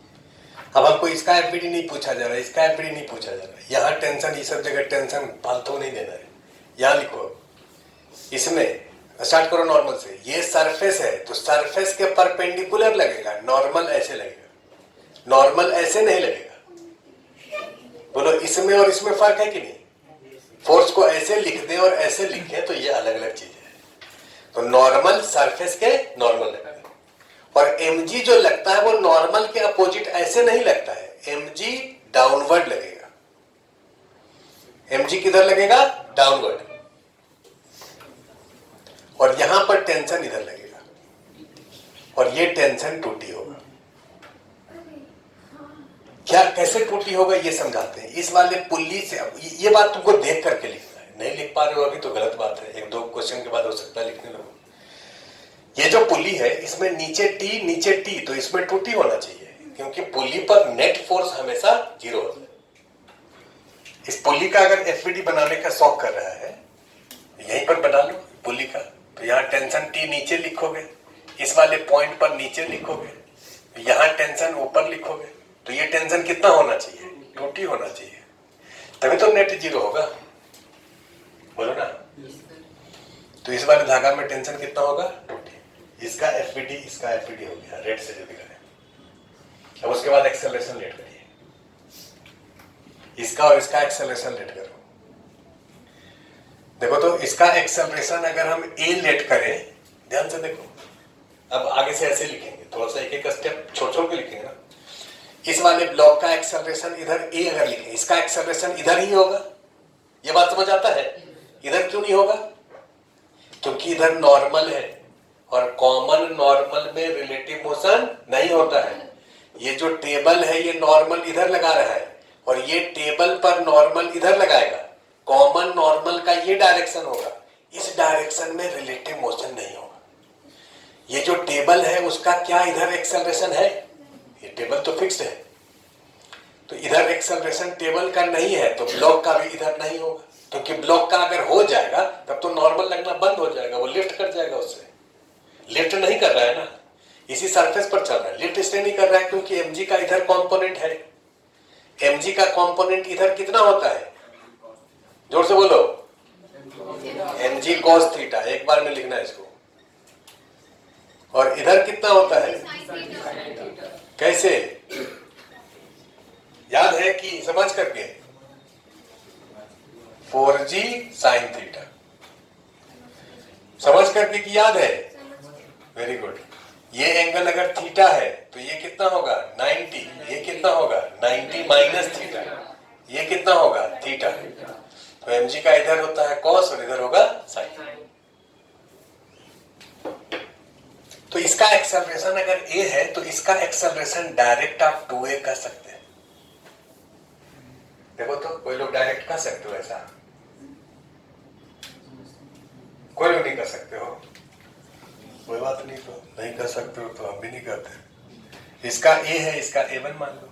अब हमको इसका एफईडी नहीं पूछा जा रहा है, इसका एफईडी नहीं पूछा जा रहा है। यहाँ टेंशन, ये सब जगह टेंशन फालतू नहीं देना है। यहाँ लिखो, इसमें स्टार्ट करो नॉर्मल से। ये सरफेस है तो सरफेस के परपेंडिकुलर लगेगा, नॉर्मल ऐसे लगेगा, नॉर्मल ऐसे नहीं लगेगा। बोलो इसमें और इसमें फर्क है कि नहीं? फोर्स को ऐसे लिख दें और ऐसे लिखें तो ये अलग अलग चीज है। तो नॉर्मल सरफेस के नॉर्मल लगेगा, और mg जो लगता है वो नॉर्मल के अपोजिट ऐसे नहीं लगता है, mg डाउनवर्ड लगेगा। mg किधर लगेगा? डाउनवर्ड। और यहां पर टेंशन इधर लगेगा, और ये टेंशन टूटी होगा। क्या कैसे टूटी होगा ये समझाते हैं। इस वाले पुल्ली से, ये बात तुमको देख करके लिखना है, नहीं लिख पा रहे हो अभी तो गलत बात है, एक दो क्वेश्चन के बाद हो सकता है लिखने लगो। ये जो पुल्ली है इसमें नीचे टी तो इसमें टूटी होना चाहिए, क्योंकि पुल्ली पर नेट फोर्स हमेशा 0 होता है। इस पुल्ली का अगर एफईडी बनाने का शौक कर रहा है, यहीं पर बना लो पुल्ली का। तो यहाँ टेंशन टी नीचे लिखोगे, इस वाले पॉइंट पर नीचे लिखोगे, यहाँ टेंशन ऊपर लिखोगे, तो ये टेंशन कितना होना चाहिए? टूटी होना चाहिए, तभी तो नेट 0 होगा। बोलो ना। तो इस वाले धागा में टेंशन कितना होगा? टूटी। इसका एफईडी हो गया रेड से जो दिखा रहे। अब उसके बाद एक्सेलरेशन लेट करिए, इसका और इसका एक्सेलरेशन लेट करो। देखो तो इसका एक्सेलरेशन अगर हम ए लेट करें, ध्यान से देखो, अब आगे से ऐसे लिखेंगे, थोड़ा सा एक एक स्टेप छोड़ छोड़ के लिखेंगे ना। इस वाले ब्लॉक का एक्सेलरेशन इधर ए अगर लिखें, इसका एक्सेलरेशन इधर ही होगा। ये बात समझ आता है? इधर क्यों नहीं होगा? क्योंकि इधर नॉर्मल है, और कॉमन नॉर्मल में रिलेटिव मोशन नहीं होता है। ये जो टेबल है ये नॉर्मल इधर लगा रहा है, और ये टेबल पर नॉर्मल इधर लगाएगा। कॉमन नॉर्मल का ये डायरेक्शन होगा, इस डायरेक्शन में रिलेटिव मोशन नहीं होगा। ये जो टेबल है उसका क्या इधर एक्सेलरेशन है? ये टेबल तो फिक्स्ड है, तो इधर एक्सेलरेशन टेबल का नहीं है, तो ब्लॉक का भी इधर नहीं होगा। क्योंकि ब्लॉक का अगर हो जाएगा तब तो नॉर्मल लगना बंद हो जाएगा, वो लिफ्ट कर जाएगा। उससे लिफ्ट नहीं कर रहा है ना, इसी सरफेस पर चल रहा है। लिफ्ट इसलिए नहीं कर रहा है क्योंकि mg का इधर कंपोनेंट है। mg का कंपोनेंट इधर कितना होता है? जोर से बोलो, mg cos थीटा, एक बार में लिखना है इसको। और इधर कितना होता है? कैसे याद है कि समझ करके? 4G sin थीटा समझ करके कि याद है? Very good. ये एंगल अगर थीटा है तो ये कितना होगा? 90। ये कितना होगा? 90 माइनस थीटा। ये कितना होगा? थीटा। तो mg का इधर होता है cos और इधर होगा sin। तो इसका एक्सेलरेशन अगर a है तो इसका एक्सेलरेशन डायरेक्ट आप 2a कर सकते हैं। देखो तो कोई लोग डायरेक्ट कर सकते हो ऐसा? कोई लोग नहीं कर सकते हो? कोई बात नहीं, तो नहीं कर सकते हो तो हम भी नहीं करते। इसका a है, इसका a1 मान लो,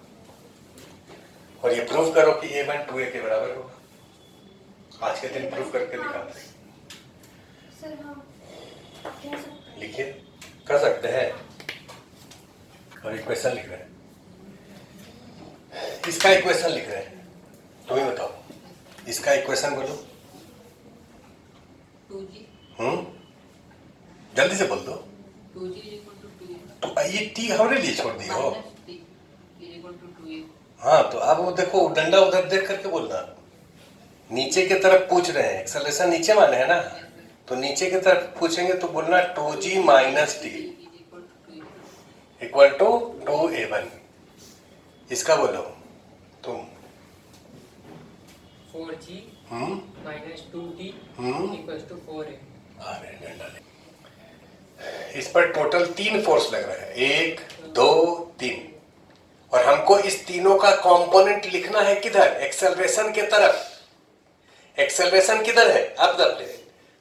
और ये प्रूव करो कि a1 2a के बराबर होगा। आज के दिन प्रूव करके दिखाते हैं। लिखिए, कर सकते हैं। और इक्वेशन लिख रहे हैं, इसका इक्वेशन लिख रहे हैं। तुम ही बताओ, इसका इक्वेशन बोलो।
2G
जल्दी से बोल दो।
2G
तो ये टी हमारे लिए छोड़ दी हो।
-2a।
हाँ, तो अब वो देखो डंडा उधर देख करके बोलना। नीचे की तरफ पूछ रहे हैं, एक्सेलरेशन नीचे माने है ना, तो नीचे की तरफ पूछेंगे तो बोलना 2G minus T equal to 2a1। इसका बोलो तुम।
4G minus 2T equals to 4a।
अरे डंडा ले। इस पर टोटल 3 फोर्स लग रहा है, 1 2 3, और हमको इस तीनों का कंपोनेंट लिखना है किधर? एक्सेलरेशन के तरफ। एक्सेलरेशन किधर है? Up the plane.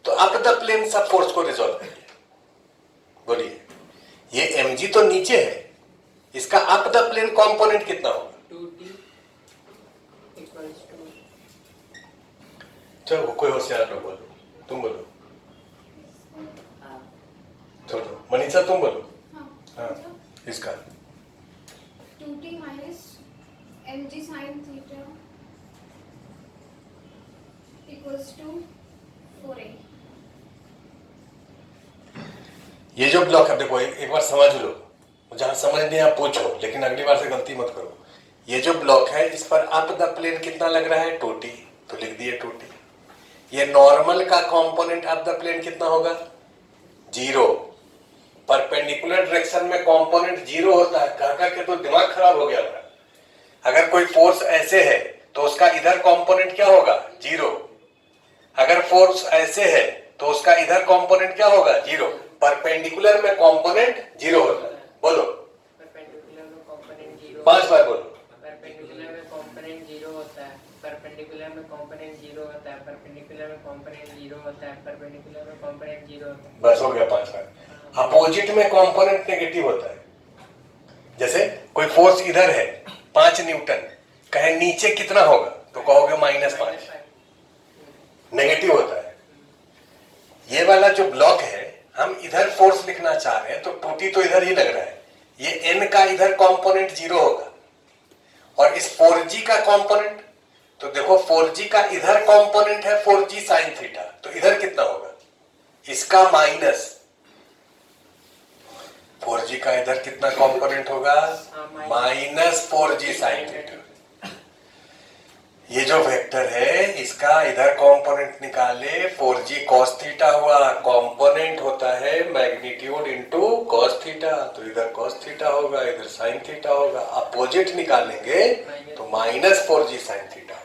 तो अप द प्लेन सब फोर्स को रिजॉल्व करिए, बोलिए। ये mg तो नीचे है, इसका अप द प्लेन कंपोनेंट कितना होगा?
2t equals to
चलो कोई होशियार लोग बोलो, तुम बोलो, चलो मनीषा तुम बोलो। हाँ इसका
2t minus mg sin theta equals to 4a।
ये जो ब्लॉक है, देखो एक बार समझ लो, जहां समझ नहीं आप पूछो, लेकिन अगली बार से गलती मत करो। ये जो ब्लॉक है इस पर अप द प्लेन कितना लग रहा है? 2t, तो लिख दिए 2t। ये नॉर्मल का कंपोनेंट अप द प्लेन कितना होगा? 0। परपेंडिकुलर डायरेक्शन में कंपोनेंट 0 होता है, कह के तो दिमाग खराब हो गया मेरा। अगर कोई फोर्स ऐसे है तो उसका इधर कंपोनेंट क्या होगा? 0। अगर फोर्स ऐसे है तो उसका इधर कंपोनेंट क्या होगा? 0। परपेंडिकुलर में कंपोनेंट 0 होता है। बोलो,
परपेंडिकुलर में कंपोनेंट 0
5 बार बोलो।
परपेंडिकुलर में कंपोनेंट 0 होता है, परपेंडिकुलर में कंपोनेंट 0 होता है, परपेंडिकुलर में कंपोनेंट 0 होता है, परपेंडिकुलर में कंपोनेंट 0 होता है।
बस हो गया 5 बार। अपोजिट में कंपोनेंट नेगेटिव होता है। जैसे कोई फोर्स इधर है 5 न्यूटन, कहे नीचे कितना होगा? तो कहोगे -5, नेगेटिव होता है। ये वाला जो ब्लॉक है, हम इधर फोर्स लिखना चाह रहे हैं तो 2t तो इधर ही लग रहा है, ये n का इधर कंपोनेंट 0 होगा। और इस 4g का कंपोनेंट, तो देखो 4g का इधर कंपोनेंट है 4g sin थीटा, तो इधर कितना होगा? इसका माइनस 4g का इधर कितना कंपोनेंट होगा? -4g sin theta. ये जो वेक्टर है इसका इधर कंपोनेंट निकाले, 4g cos थीटा हुआ, कंपोनेंट होता है मैग्नीट्यूड इनटू cos थीटा, तो इधर cos थीटा होगा, इधर sin थीटा होगा। अपोजिट निकालेंगे तो -4g sin थीटा।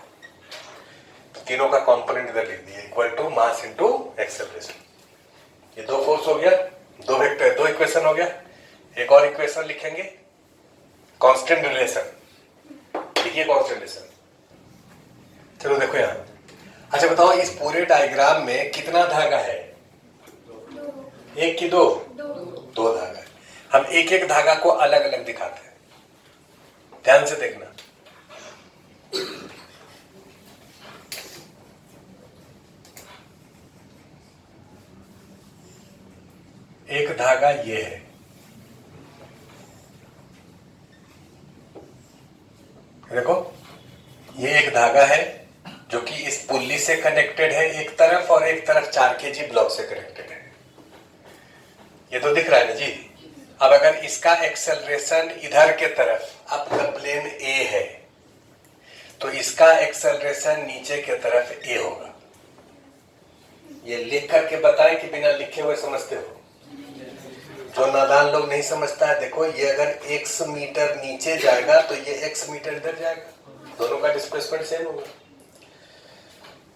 तो तीनों का कंपोनेंट इधर लिख दिए, equal to mass into acceleration. ये 2 फोर्स हो गया, 2 वेक्टर, 2 इक्वेशन हो गया। एक और इक्वेशन लिखेंगे, कांस्टेंट रिलेशन। लिखिए कांस्टेंट रिलेशन। चलो देखो यहां, अच्छा बताओ इस पूरे डायग्राम में कितना धागा है? 1 की 2? 2 धागा है। हम एक एक धागा को अलग अलग दिखाते हैं, ध्यान से देखना। एक धागा ये है, देखो ये एक धागा है जो कि इस पुल्ली से कनेक्टेड है एक तरफ, और एक तरफ 4 kg ब्लॉक से कनेक्टेड है। ये तो दिख रहा है ना जी। अब अगर इसका एक्सेलरेशन इधर के तरफ अप द प्लेन ए है, तो इसका एक्सेलरेशन नीचे के तरफ ए होगा। ये लिख करके बताएं कि बिना लिखे हुए समझते हो? जो नादान लोग नहीं समझता है, देखो ये अगर x मीटर नीचे जाएगा तो ये x मीटर इधर जाएगा, दोनों का डिस्प्लेसमेंट सेम होगा।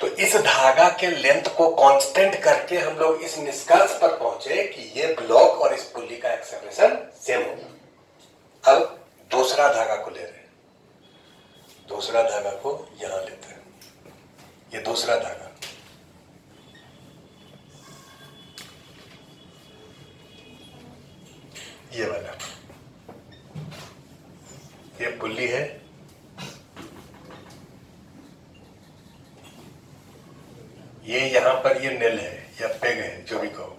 तो इस धागा के लेंथ को कांस्टेंट करके हम लोग इस निष्कर्ष पर पहुंचे कि ये ब्लॉक और इस पुल्ली का एक्सेलरेशन सेम होगा। अब दूसरा धागा को ले रहे हैं, दूसरा धागा को यहां लेते हैं। ये दूसरा धागा, ये वाला, ये पुल्ली है, ये यहां पर ये नेल है या पेग है, जो भी कहो,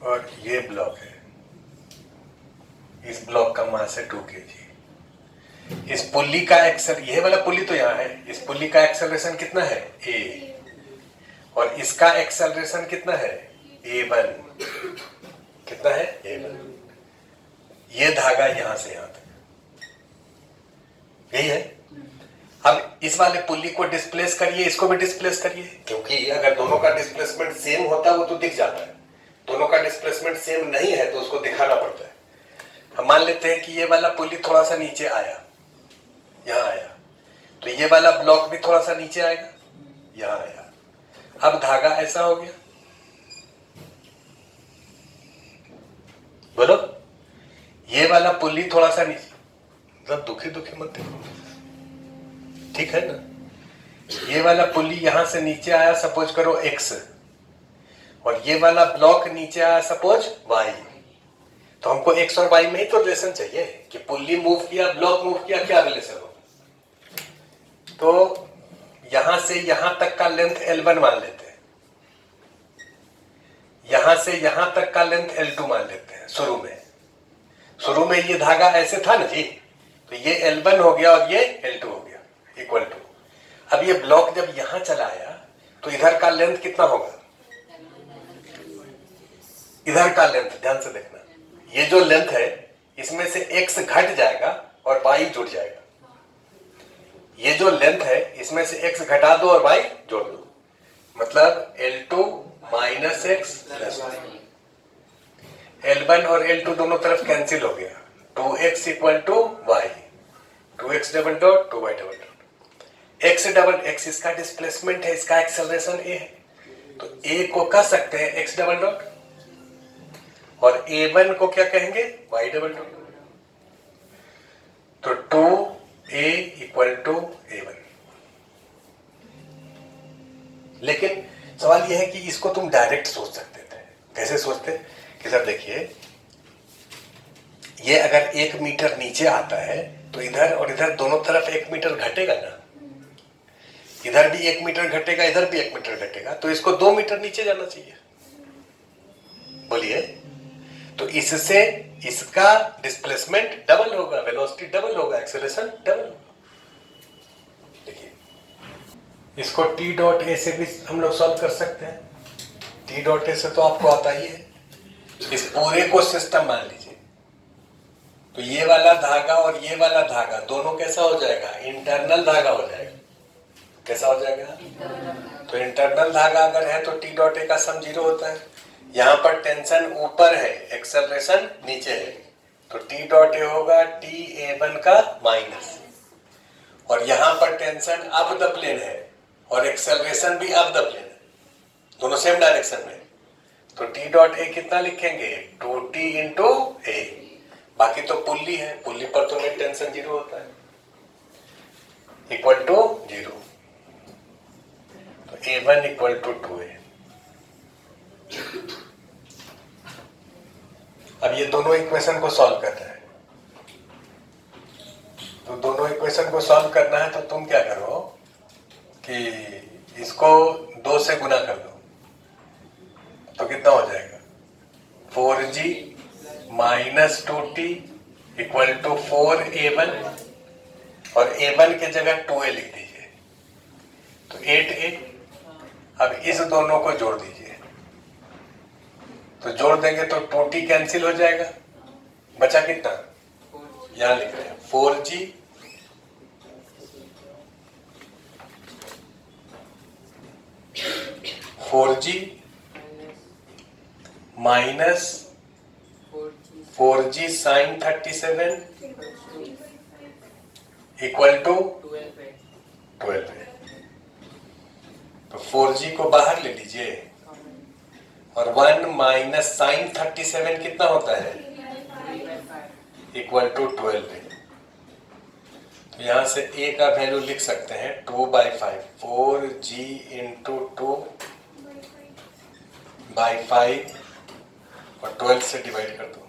और ये ब्लॉक है। इस ब्लॉक का मास है 2 kg। इस पुल्ली का ये वाला पुल्ली तो यहां है, इस पुल्ली का एक्सेलरेशन कितना है? a, और इसका एक्सेलरेशन कितना है? a1। कितना है? a1। ये धागा यहां से यहां तक, यही है। अब इस वाले पुल्ली को डिस्प्लेस करिए, इसको भी डिस्प्लेस करिए, क्योंकि अगर दोनों का डिस्प्लेसमेंट सेम होता है वो तो दिख जाता है। दोनों का डिस्प्लेसमेंट सेम नहीं है तो उसको दिखाना पड़ता है। हम मान लेते हैं कि ये वाला पुल्ली थोड़ा सा नीचे आया, यहां आया, तो ये वाला ब्लॉक भी थोड़ा सा नीचे आएगा, यहां आया। अब धागा ऐसा हो गया, बोलो। ये वाला पुल्ली थोड़ा सा नीचे, मतलब दुखी दुखी मत देखो, ठीक है ना। ये वाला पुल्ली यहां से नीचे आया सपोज करो x, और ये वाला ब्लॉक नीचे आया सपोज y। तो हमको x और y में ही तो रिलेशन चाहिए कि पुल्ली मूव किया ब्लॉक मूव किया, क्या रिलेशन हो। तो यहां से यहां तक का लेंथ L1 मान लेते हैं, यहां से यहां तक का लेंथ L2 मान लेते हैं। शुरू में ये धागा ऐसे था ना जी, तो ये L1 हो गया और ये L2 हो गया इक्वल टू। अब ये ब्लॉक जब यहां चला आया तो इधर का लेंथ कितना होगा, इधर का लेंथ ध्यान से देखना, ये जो लेंथ है इसमें से x घट जाएगा और y जुड़ जाएगा। ये जो लेंथ है इसमें से x घटा दो और y जोड़ दो, मतलब L2 minus x plus y। L1 और L2 दोनों तरफ कैंसिल हो गया, 2x equal to y, 2x double dot 2y double dot. x double x इसका डिस्प्लेसमेंट है, इसका एक्सेलरेशन a है, तो a को कह सकते हैं x डबल डॉट, और a1 को क्या कहेंगे, y डबल डॉट। तो 2a इक्वल टू a1। लेकिन सवाल यह है कि इसको तुम डायरेक्ट सोच सकते थे। कैसे सोचते कि सर देखिए, ये अगर 1 मीटर नीचे आता है तो इधर और इधर दोनों तरफ 1 मीटर घटेगा ना, इधर भी 1 मीटर घटेगा, इधर भी 1 मीटर घटेगा, तो इसको 2 मीटर नीचे जाना चाहिए। बोलिए, तो इससे इसका डिस्प्लेसमेंट डबल होगा, वेलोसिटी डबल होगा, एक्सेलरेशन डबल होगा। देखिए, इसको टी डॉट ए से भी हम लोग सॉल्व कर सकते हैं। टी डॉट ए से तो आपको आता ही है। इस पूरे को सिस्टम मान लीजिए, तो ये वाला धागा और ये वाला धागा दोनों कैसा हो जाएगा, इंटरनल धागा हो जाएगा। कैसा हो जाएगा, तो इंटरनल धागा अगर है तो टी डॉट ए का सम 0 होता है। यहां पर टेंशन ऊपर है, एक्सेलरेशन नीचे है, तो टी डॉट ए होगा TA1 का माइनस, और यहां पर टेंशन अप द प्लेन है और एक्सेलरेशन भी अप द प्लेन है, दोनों सेम डायरेक्शन में, तो टी डॉट ए कितना लिखेंगे, 2t इंटू ए। बाकी तो पुल्ली है, पुल्ली पर तो नेट टेंशन 0 होता है, इक्वल टू 0। तो A1 इक्वल टू 2a। अब ये दोनों इक्वेशन को सॉल्व करना है, तो दोनों इक्वेशन को सॉल्व करना है तो तुम क्या करो कि इसको 2 से गुना कर दो, तो कितना हो जाएगा, 4g minus 2t equal to 4a1, और a1 के जगह 2a लिख दीजिए, तो 8a। अब इस दोनों को जोड़ दीजिए, तो जोड़ देंगे तो 2t कैंसिल हो जाएगा, बचा कितना, यहां लिख रहे हैं 4g minus 4g sign 37 equal to 12। तो 4g को बाहर ले लीजिए, और 1 माइनस साइन 37 कितना होता है, इक्वल टू 12। तो यहां से a का वैल्यू लिख सकते हैं 2/5, 4g इंटू 2/5, और 12 से डिवाइड कर दो,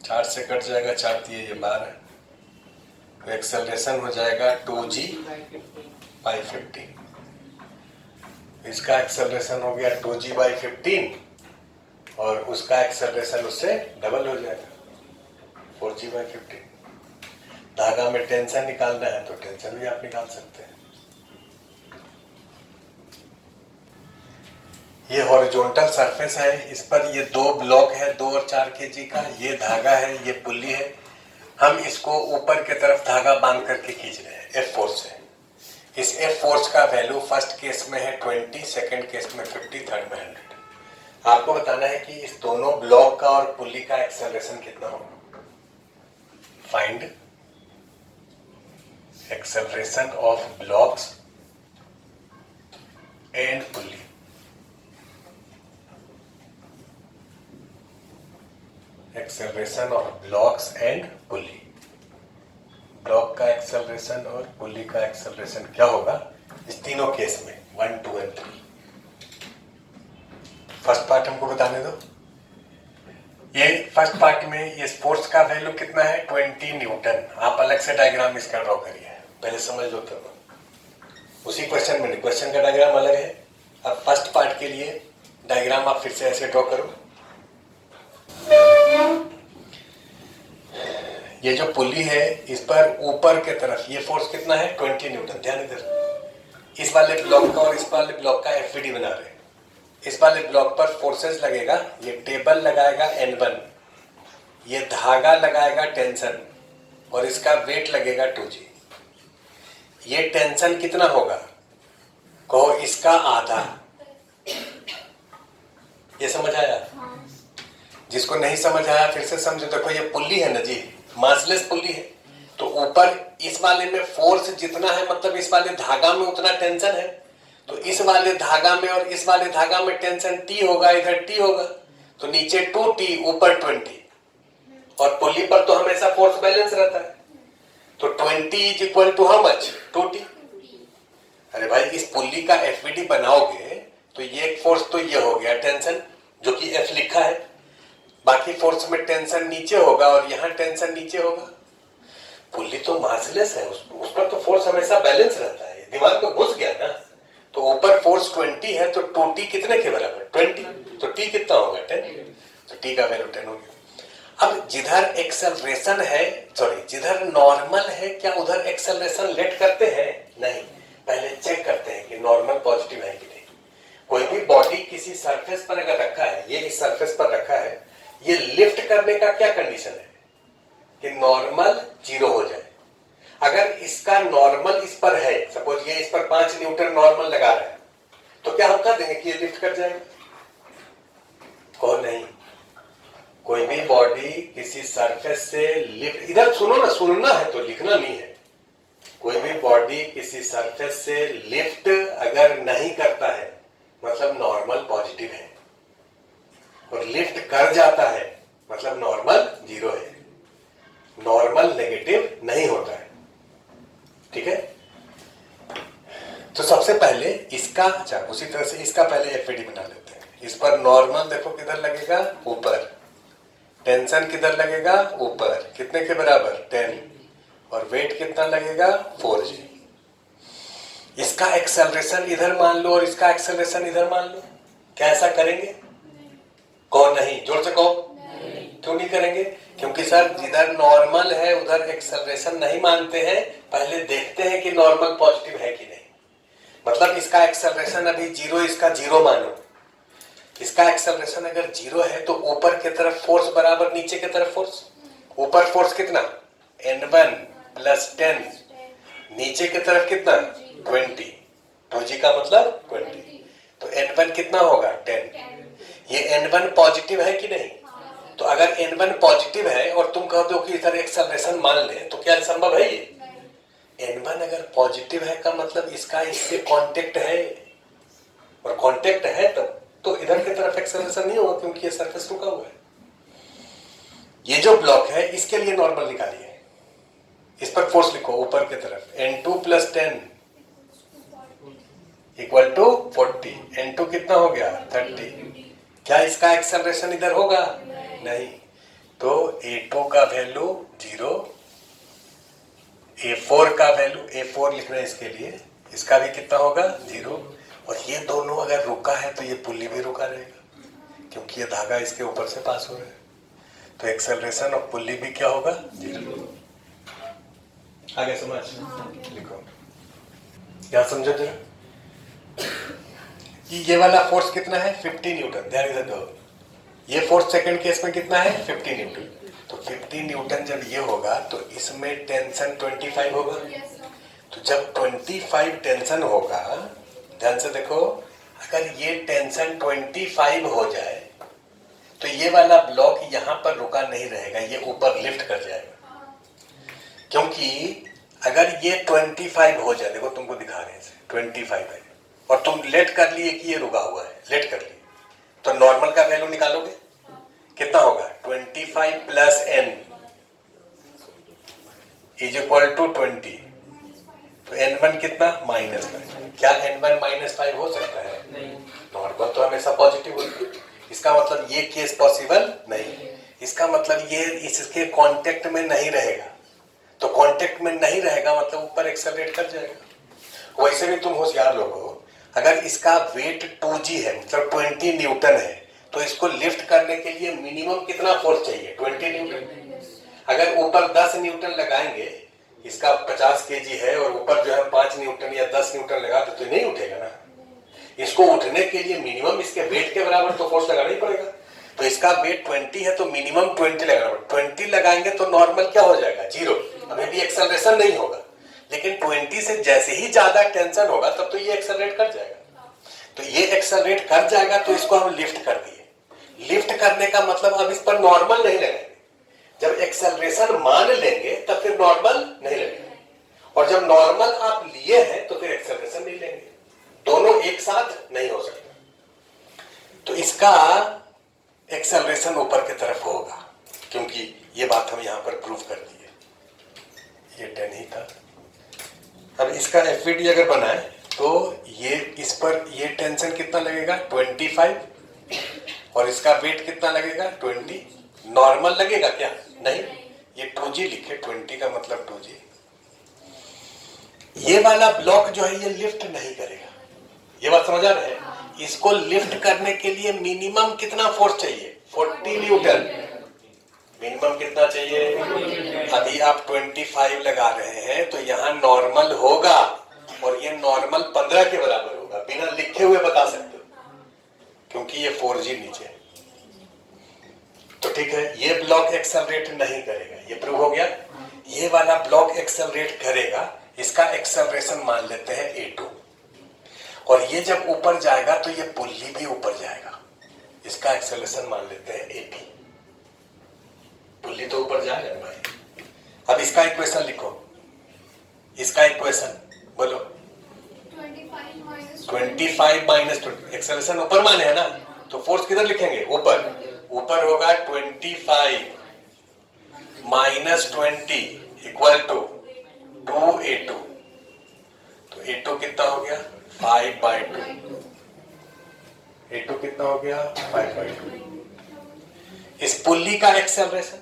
4 से कट जाएगा, 4 दिए ये 12, तो एक्सेलरेशन हो जाएगा 2g/15। इसका एक्सेलरेशन हो गया 2g/15, और उसका एक्सेलरेशन उससे डबल हो जाएगा 4g/15। धागा में टेंशन निकालना है तो टेंशन भी आप निकाल सकते हैं। ये हॉरिजॉन्टल सरफेस है, इस पर ये 2 ब्लॉक है 2 और 4 kg का, ये धागा है, ये पुल्ली है। हम इसको ऊपर की तरफ धागा बांध करके खींच रहे हैं F फोर्स से। इस F फोर्स का वैल्यू फर्स्ट केस में है 20, सेकंड केस में 50, थर्ड में 100। आपको बताना है कि इस दोनों ब्लॉक का और पुल्ली का एक्सेलरेशन कितना होगा। Find acceleration of blocks and pulley. Acceleration of blocks and pulley. Block का एक्सेलरेशन और पुल्ली का एक्सेलरेशन क्या होगा इस तीनों केस में 1, 2 और 3। फर्स्ट पार्ट हमको बताने दो। ये फर्स्ट पार्ट में ये फोर्स का वैल्यू कितना है 20 न्यूटन। आप अलग से डायग्राम इसका ड्रॉ करिए, पहले समझ लो तो उसी क्वेश्चन में, क्वेश्चन का डायग्राम अलग है। अब फर्स्ट पार्ट के लिए डायग्राम आप फिर से ऐसे ड्रॉ करो। ये जो पुली है इस पर ऊपर के तरफ ये फोर्स कितना है 20 न्यूटन। ध्यान इधर इस वाले ब्लॉक का और इस वाले ब्लॉक का एफवीडी बना रहे हैं। इस वाले ब्लॉक पर फोर्सेस लगेगा, ये टेबल लगाएगा N1, ये धागा लगाएगा टेंशन और इसका वेट लगेगा 2G। ये टेंशन कितना होगा कहो, इसका आधा। ये समझ आया? जिसको नहीं समझ आया फिर से समझो। देखो ये पुल्ली है ना जी, मासलेस पुल्ली है, तो ऊपर इस वाले में फोर्स जितना है मतलब इस वाले धागा में उतना टेंशन है, तो इस वाले धागा में और इस वाले धागा में टेंशन T होगा, इधर T होगा, तो नीचे 2T ऊपर 20। और पुल्ली पर तो हमेशा फोर्स बैलेंस रहता है, तो 20 is equal to how much 2T। अरे भाई इस पुल्ली का एफवीडी बनाओगे तो ये फोर्स तो ये हो गया टेंशन जो कि F लिखा है, बाकी फोर्स में टेंशन नीचे होगा और यहाँ टेंशन नीचे होगा। पुल्ली तो मासलेस है, उस पर तो फोर्स हमेशा बैलेंस रहता है। दिमाग में घुस गया ना। तो ऊपर फोर्स 20 है तो 2T कितने के बराबर 20, तो T कितना होगा 10, तो T का वैल्यू 10 हो गया। अब जिधर एक्सेलरेशन है, सॉरी जिधर नॉर्मल है, क्या उधर एक्सेलरेशन लेट करते हैं? नहीं, पहले चेक करते हैं कि नॉर्मल पॉजिटिव है कि नहीं। कोई भी बॉडी किसी सरफेस पर अगर रखा है, ये इस सरफेस पर रखा है, ये लिफ्ट करने का क्या कंडीशन है कि नॉर्मल 0 हो जाए। अगर इसका नॉर्मल इस पर है, सपोज ये इस पर 5 न्यूटन नॉर्मल लगा रहा है, तो क्या हम कह देंगे कि ये लिफ्ट कर जाएगा? कौन नहीं। कोई भी बॉडी किसी सरफेस से लिफ्ट, इधर सुनो ना, सुनना है तो लिखना नहीं है। कोई भी बॉडी किसी सरफेस से लिफ्ट अगर नहीं करता है मतलब नॉर्मल पॉजिटिव है, और लिफ्ट कर जाता है मतलब नॉर्मल 0 है। नॉर्मल नेगेटिव नहीं होता है, ठीक है। तो सबसे पहले इसका, अच्छा उसी तरह से इसका पहले एफईडी बना लेते हैं। इस पर नॉर्मल देखो किधर लगेगा ऊपर, टेंशन किधर लगेगा ऊपर, कितने के बराबर 10, और वेट कितना लगेगा 4G। इसका एक्सेलरेशन इधर मान लो और इसका एक्सेलरेशन इधर मान लो। क्या ऐसा करेंगे? कौन नहीं, जोर से कहो। क्यों नहीं करेंगे? क्योंकि सर जिधर नॉर्मल है उधर एक्सेलरेशन नहीं मानते हैं, पहले देखते हैं कि नॉर्मल पॉजिटिव है कि नहीं। मतलब इसका एक्सेलरेशन अभी 0, इसका 0 मानो। इसका एक्सेलरेशन अगर 0 है तो ऊपर की तरफ फोर्स बराबर नीचे की तरफ फोर्स। ऊपर फोर्स कितना N1 प्लस 10, नीचे की तरफ कितना 20, 2G का मतलब 20, तो N1 कितना होगा 10। ये N1 पॉजिटिव है कि नहीं? तो अगर N1 पॉजिटिव है और तुम कह दो कि इधर एक्सेलरेशन मान ले, तो क्या संभव है? ये N1 अगर पॉजिटिव है का मतलब इसका इससे कांटेक्ट है, और कांटेक्ट है तो इधर की तरफ एक्सेलरेशन नहीं होगा क्योंकि ये सरफेस रुका हुआ है। ये जो ब्लॉक है इसके लिए नॉर्मल निकालिए, इस पर फोर्स लिखो ऊपर की तरफ, N2 plus 10 equal to 40। N2 कितना हो गया 30। क्या इसका एक्सेलरेशन इधर होगा? नहीं, तो A2 का वैल्यू 0, A4 का वैल्यू, A4 लिखना है इसके लिए, इसका भी कितना होगा 0। और ये दोनों अगर रुका है तो ये पुल्ली भी रुका रहेगा क्योंकि ये धागा इसके ऊपर से पास हो रहा है, तो एक्सेलरेशन और पुल्ली भी क्या होगा 0। आगे समझ लिखो, क्या समझो जरा। ये वाला फोर्स कितना है 50 न्यूटन, ध्यान इधर दो। ये फोर्स सेकंड केस में कितना है 50 न्यूटन, तो 50 न्यूटन जब ये होगा तो इसमें टेंशन 25 होगा। तो जब 25 टेंशन होगा, ध्यान से देखो, अगर ये टेंशन 25 हो जाए तो ये वाला ब्लॉक यहाँ पर रुका नहीं रहेगा, ये ऊपर लिफ्ट कर जाएगा। क्योंकि अगर ये 25 हो जाए, देखो तुमको दिखा रहे हैं 25 है और तुम लेट कर लिए कि ये रुका हुआ है, लेट कर लिए, तो नॉर्मल का वैल्यू निकालोगे कितना होगा 25 plus n, is equal to 20, तो n1 कितना -5। क्या n1 -5 हो सकता है?
नहीं।
नॉर्मल तो हमेशा पॉजिटिव होता है, इसका मतलब ये केस पॉसिबल नहीं। इसका मतलब ये इसके कांटेक्ट में नहीं रहेगा, तो कांटेक्ट में नहीं रहेगा मतलब ऊपर एक्सेलरेट कर जाएगा। वैसे भी तुम होशियार लोग हो, अगर इसका वेट 2g है मतलब 20 न्यूटन है, तो इसको लिफ्ट करने के लिए मिनिमम कितना फोर्स चाहिए? 20 न्यूटन। अगर ऊपर 10 न्यूटन लगाएंगे, इसका 50 केजी है और ऊपर जो है 5 न्यूटन या 10 न्यूटन लगा तो नहीं उठेगा ना। इसको उठने के लिए मिनिमम इसके वेट के बराबर तो फोर्स लगाना ही पड़ेगा। तो इसका वेट 20 है तो मिनिमम 20 लगाना पड़ेगा। 20 लगाएंगे तो नॉर्मल क्या हो जाएगा? 0। अभी भी एक्सेलरेशन नहीं होगा, लेकिन 20 से जैसे ही ज्यादा टेंशन होगा तब तो ये एक्सेलरेट कर जाएगा। तो ये एक्सेलरेट कर जाएगा तो इसको हम लिफ्ट कर दिए। लिफ्ट करने का मतलब अब इस पर नॉर्मल नहीं लगेगा। जब एक्सेलरेशन मान लेंगे तब फिर नॉर्मल नहीं लगेगा, और जब नॉर्मल आप लिए हैं तो फिर एक्सेलरेशन नहीं लेंगे। दोनों एक साथ नहीं हो सकता। तो इसका एक्सेलरेशन ऊपर की तरफ होगा, क्योंकि ये बात हम यहां पर प्रूव कर दिए। ये 10 ही था। अब इसका एफवीडी अगर बनाए तो ये इस पर ये टेंशन कितना लगेगा? 25, और इसका वेट कितना लगेगा? 20। नॉर्मल लगेगा क्या? नहीं, ये 2g लिखे, 20 का मतलब 2g। ये वाला ब्लॉक जो है ये लिफ्ट नहीं करेगा। ये बात समझ आ रहा है? इसको लिफ्ट करने के लिए मिनिमम कितना फोर्स चाहिए? 40 न्यूटन। मिनिमम कितना चाहिए? अभी आप 25 लगा रहे हैं तो यहां नॉर्मल होगा, और ये नॉर्मल 15 के बराबर होगा। बिना लिखे हुए बता सकते हो, क्योंकि ये 4g नीचे। तो ठीक है, ये ब्लॉक एक्सेलरेट नहीं करेगा, ये प्रूव हो गया। ये वाला ब्लॉक एक्सेलरेट करेगा, इसका एक्सेलरेशन मान लेते हैं a2, और ये जब ऊपर जाएगा तो ये पुल्ली भी ऊपर जाएगा, इसका एक्सेलरेशन मान लेते हैं ap। पुल्ली तो ऊपर जाएगा ना भाई। अब इसका इक्वेशन लिखो, इसका इक्वेशन बोलो। 25 माइनस 20, एक्सेलरेशन ऊपर माने है ना, तो फोर्स किधर लिखेंगे? ऊपर। ऊपर होगा 25 माइनस 20 इक्वल टू 2a2। तो a2 कितना हो गया? 5/2। a2 कितना हो गया? 5/2। इस पुल्ली का एक्सेलरेशन,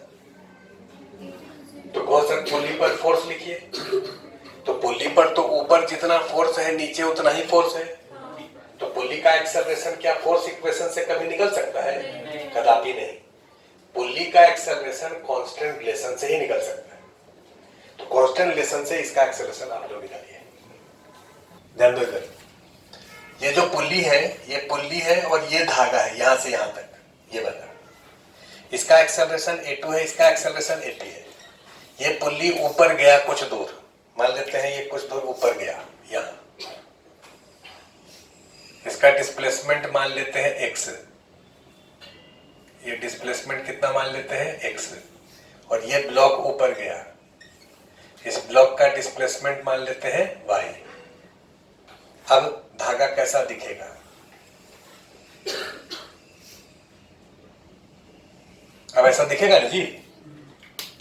तो कौन सा पुल्ली पर फोर्स लिखिए। तो पुल्ली पर तो ऊपर जितना फोर्स है नीचे उतना ही फोर्स है, तो पुल्ली का एक्सेलरेशन क्या फोर्स इक्वेशन से कभी निकल सकता है? कदापि नहीं। पुल्ली का एक्सेलरेशन कांस्टेंट रिलेशन से ही निकल सकता है। तो कांस्टेंट रिलेशन से इसका एक्सेलरेशन आप लोग निकालिए। ध्यान दो इधर, ये जो पुल्ली है ये पुल्ली है और ये धागा है यहां से यहां तक, ये बता। इसका एक्सेलरेशन a2 है, इसका एक्सेलरेशन ap है। ये पुल्ली ऊपर गया कुछ दूर, मान लेते हैं ये कुछ दूर ऊपर गया यहां, इसका डिस्प्लेसमेंट मान लेते हैं x। ये डिस्प्लेसमेंट कितना मान लेते हैं? x। और ये ब्लॉक ऊपर गया, इस ब्लॉक का डिस्प्लेसमेंट मान लेते हैं y। अब धागा कैसा दिखेगा? अब ऐसा दिखेगा ना जी।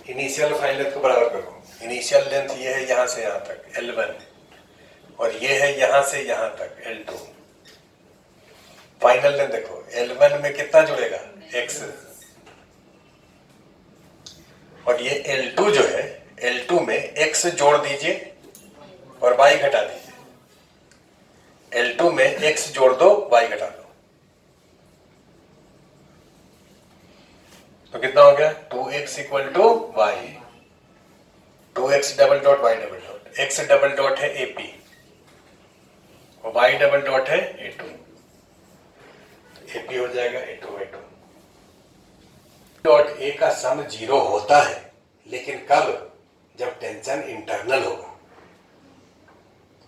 इनिशियल फाइनल लेंथ को बराबर करो। इनिशियल लेंथ ये है यहां से यहां तक L1, और ये है यहां से यहां तक L2। फाइनल लेंथ देखो, L1 में कितना जुड़ेगा? x। और ये L2 जो है, L2 में x जोड़ दीजिए और y घटा दीजिए। L2 में x जोड़ दो, y घटा दो, तो कितना हो गया? 2x equal to y। 2x double dot y double dot, x double dot है ap और y डबल डॉट है a2। AP हो जाएगा a2/2। डॉट a का सम 0 होता है, लेकिन कब? जब टेंशन इंटरनल होगा।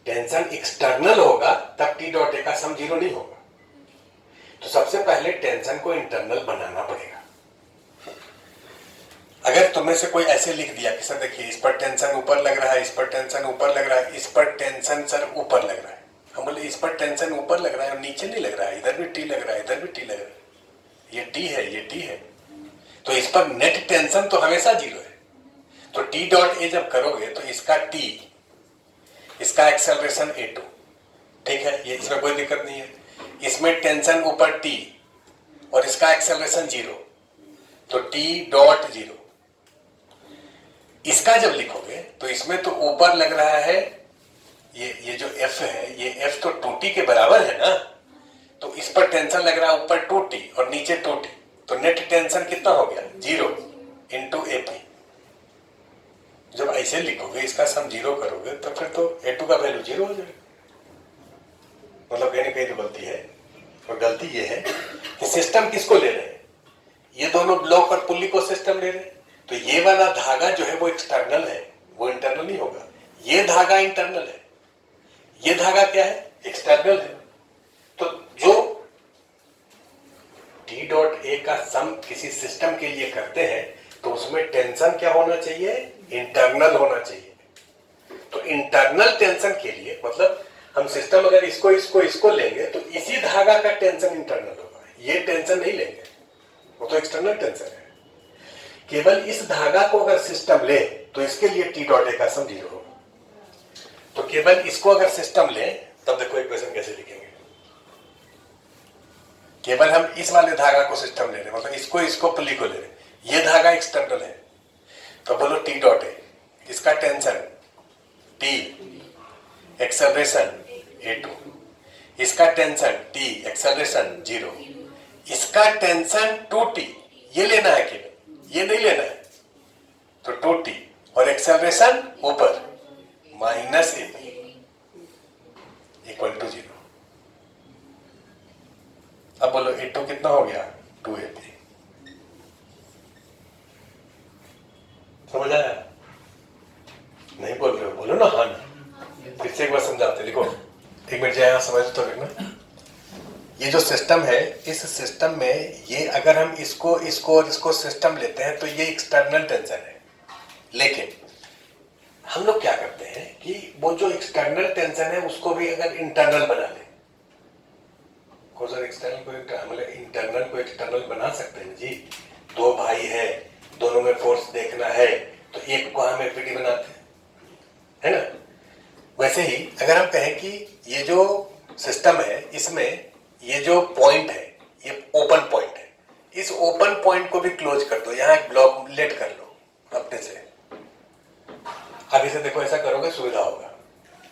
टेंशन एक्सटर्नल होगा तब T डॉट a का सम 0 नहीं होगा। तो सबसे पहले टेंशन को इंटरनल बनाना पड़ेगा। अगर तुम्हें से कोई ऐसे लिख दिया कि सर देखिए इस पर टेंशन ऊपर लग रहा है, इस पर टेंशन ऊपर लग रहा है, इस पर टेंशन सर ऊपर लग रहा है, हम बोले इस पर टेंशन ऊपर लग रहा है और नीचे नहीं लग रहा है, इधर भी टी लग रहा है, इधर भी टी लग रहा है, ये टी है, ये टी है, तो इस पर नेट टेंशन तो हमेशा 0 है। तो टी डॉट ए जब करोगे तो इसका टी, इसका एक्सेलरेशन a2, ठीक है, ये इसमें कोई दिक्कत नहीं है। इसमें टेंशन ऊपर टी और इसका एक्सेलरेशन 0, तो टी डॉट 0। इसका जब लिखोगे तो इसमें तो ऊपर लग रहा है ये जो F है, ये F तो 2t के बराबर है ना, तो इस पर टेंशन लग रहा है ऊपर 2t और नीचे 2t, तो नेट टेंशन कितना हो गया 0 इंटू AP। जब ऐसे लिखोगे, इसका सम 0 करोगे तो फिर तो A2 का वैल्यू 0 हो जाएगा। मतलब कहीं ना कहीं तो गलती है, और गलती ये है कि सिस्टम किसको ले रहे हैं, ये दोनों ब्लॉक और पुल्ली को सिस्टम ले रहे हैं, तो ये वाला धागा जो है वो एक्सटर्नल है, वो इंटरनल नहीं होगा। ये धागा इंटरनल है, ये धागा क्या है, एक्सटर्नल है। तो जो टी डॉट ए का सम किसी सिस्टम के लिए करते हैं तो उसमें टेंशन क्या होना चाहिए, इंटरनल होना चाहिए। तो इंटरनल टेंशन के लिए मतलब हम सिस्टम अगर इसको लेंगे तो इसी धागा का टेंशन इंटरनल होगा, ये टेंशन नहीं लेंगे, वो तो एक्सटर्नल टेंशन है। केवल इस धागा को अगर सिस्टम ले तो इसके लिए टी डॉट ए का सम 0 होगा। तो केवल इसको अगर सिस्टम ले तब देखो इक्वेशन कैसे लिखेंगे। केवल हम इस वाले धागा को सिस्टम ले रहे, मतलब इसको पुल्ली को ले रहे, ये धागा एक्सटर्नल है, तो बोलो टी डॉट ए, इसका टेंशन टी, एक्सेलरेशन A2, इसका टेंशन T, एक्सेलरेशन 0, इसका टेंशन 2T, ये लेना है केवल, ये नहीं लेना है, तो 2T और एक्सेलरेशन ऊपर माइनस AP इक्वल टू 0। अब बोलो A2 कितना हो गया 2AP। समझ आया? नहीं बोल रहे हो, बोलो ना हाँ ना। फिर से एक बार समझाते, देखो एक मिनट जाए समझ तो लेना। ये जो सिस्टम है, इस सिस्टम में ये अगर हम इसको और इसको सिस्टम लेते हैं तो ये एक्सटर्नल टेंशन है। लेकिन हम लोग क्या करते हैं कि वो जो एक्सटर्नल टेंशन है उसको भी अगर इंटरनल बना ले, एक्सटर्नल को इंटरनल को एक्सटर्नल बना सकते हैं जी। दो भाई है, दोनों में फोर्स देखना है तो एक को हम एफईडी बनाते हैं, है ना। वैसे ही अगर हम कहें कि ये जो सिस्टम है इसमें ये जो पॉइंट है ये ओपन पॉइंट है, इस ओपन पॉइंट को भी क्लोज कर दो, यहाँ एक ब्लॉक लेट कर लो अपने से। आगे से देखो ऐसा करोगे सुविधा होगा।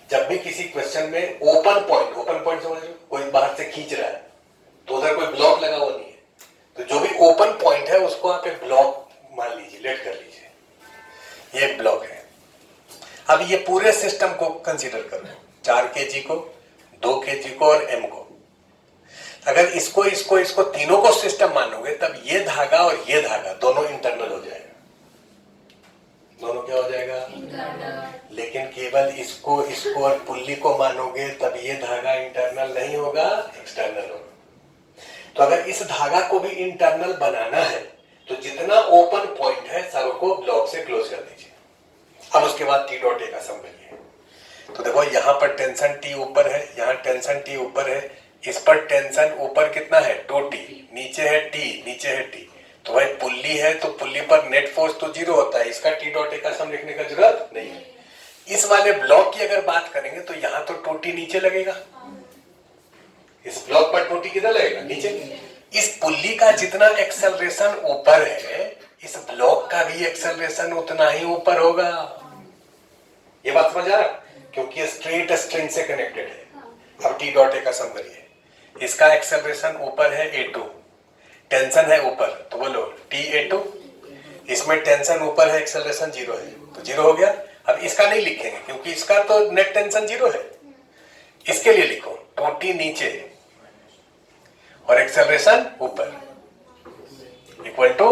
जब भी किसी क्वेश्चन में ओपन पॉइंट समझ लो, कोई बाहर से खींच रहा है तो उधर कोई ब्लॉक लगा हुआ नहीं है, तो जो भी ओपन पॉइंट है उसको आप एक ब्लॉक मान लीजिए, लेट कर लीजिए, ये एक ब्लॉक है। अब ये पूरे सिस्टम को कंसीडर करो, 4 kg को, 2 kg को और m को। अगर इसको तीनों को सिस्टम मानोगे तब ये धागा और ये धागा दोनों इंटरनल हो जाएगा। दोनों क्या हो जाएगा? इंटरनल। लेकिन केवल इसको और पुल्ली को मानोगे तब ये धागा इंटरनल नहीं होगा, एक्सटर्नल होगा। तो अगर इस धागा को भी इंटरनल बनाना है तो जितना ओपन पॉइंट है सबको ब्लॉक से क्लोज कर दीजिए। अब उसके बाद टी डॉट ए का सम करिए। तो देखो यहाँ पर टेंशन टी ऊपर है, यहाँ टेंशन टी ऊपर है, इस पर टेंशन ऊपर कितना है 2T, नीचे है T, नीचे है T। तो भाई पुल्ली है तो पुल्ली पर नेट फोर्स तो 0 होता है, इसका टी डॉट ए का सम लिखने का जरूरत नहीं है। इस वाले ब्लॉक की अगर बात करेंगे तो यहाँ तो 2T नीचे लगेगा, इस ब्लॉक पर 2T किधर लगेगा? नीचे। इस पुल्ली का जितना एक्सेलरेशन ऊपर है इस ब्लॉक का भी एक्सेलरेशन उतना ही ऊपर होगा। ये बात समझ आ रहा? क्योंकि ये स्ट्रेट स्ट्रिंग से कनेक्टेड है। अब टी डॉट ए का सम करिए, इसका एक्सेलरेशन ऊपर है A2, टेंशन है ऊपर, तो बोलो T_A2, इसमें टेंशन ऊपर है, एक्सेलरेशन 0 है, तो 0 हो गया। अब इसका नहीं लिखेंगे क्योंकि इसका तो नेट टेंशन 0 है। इसके लिए लिखो 2T नीचे और एक्सेलरेशन ऊपर इक्वल टू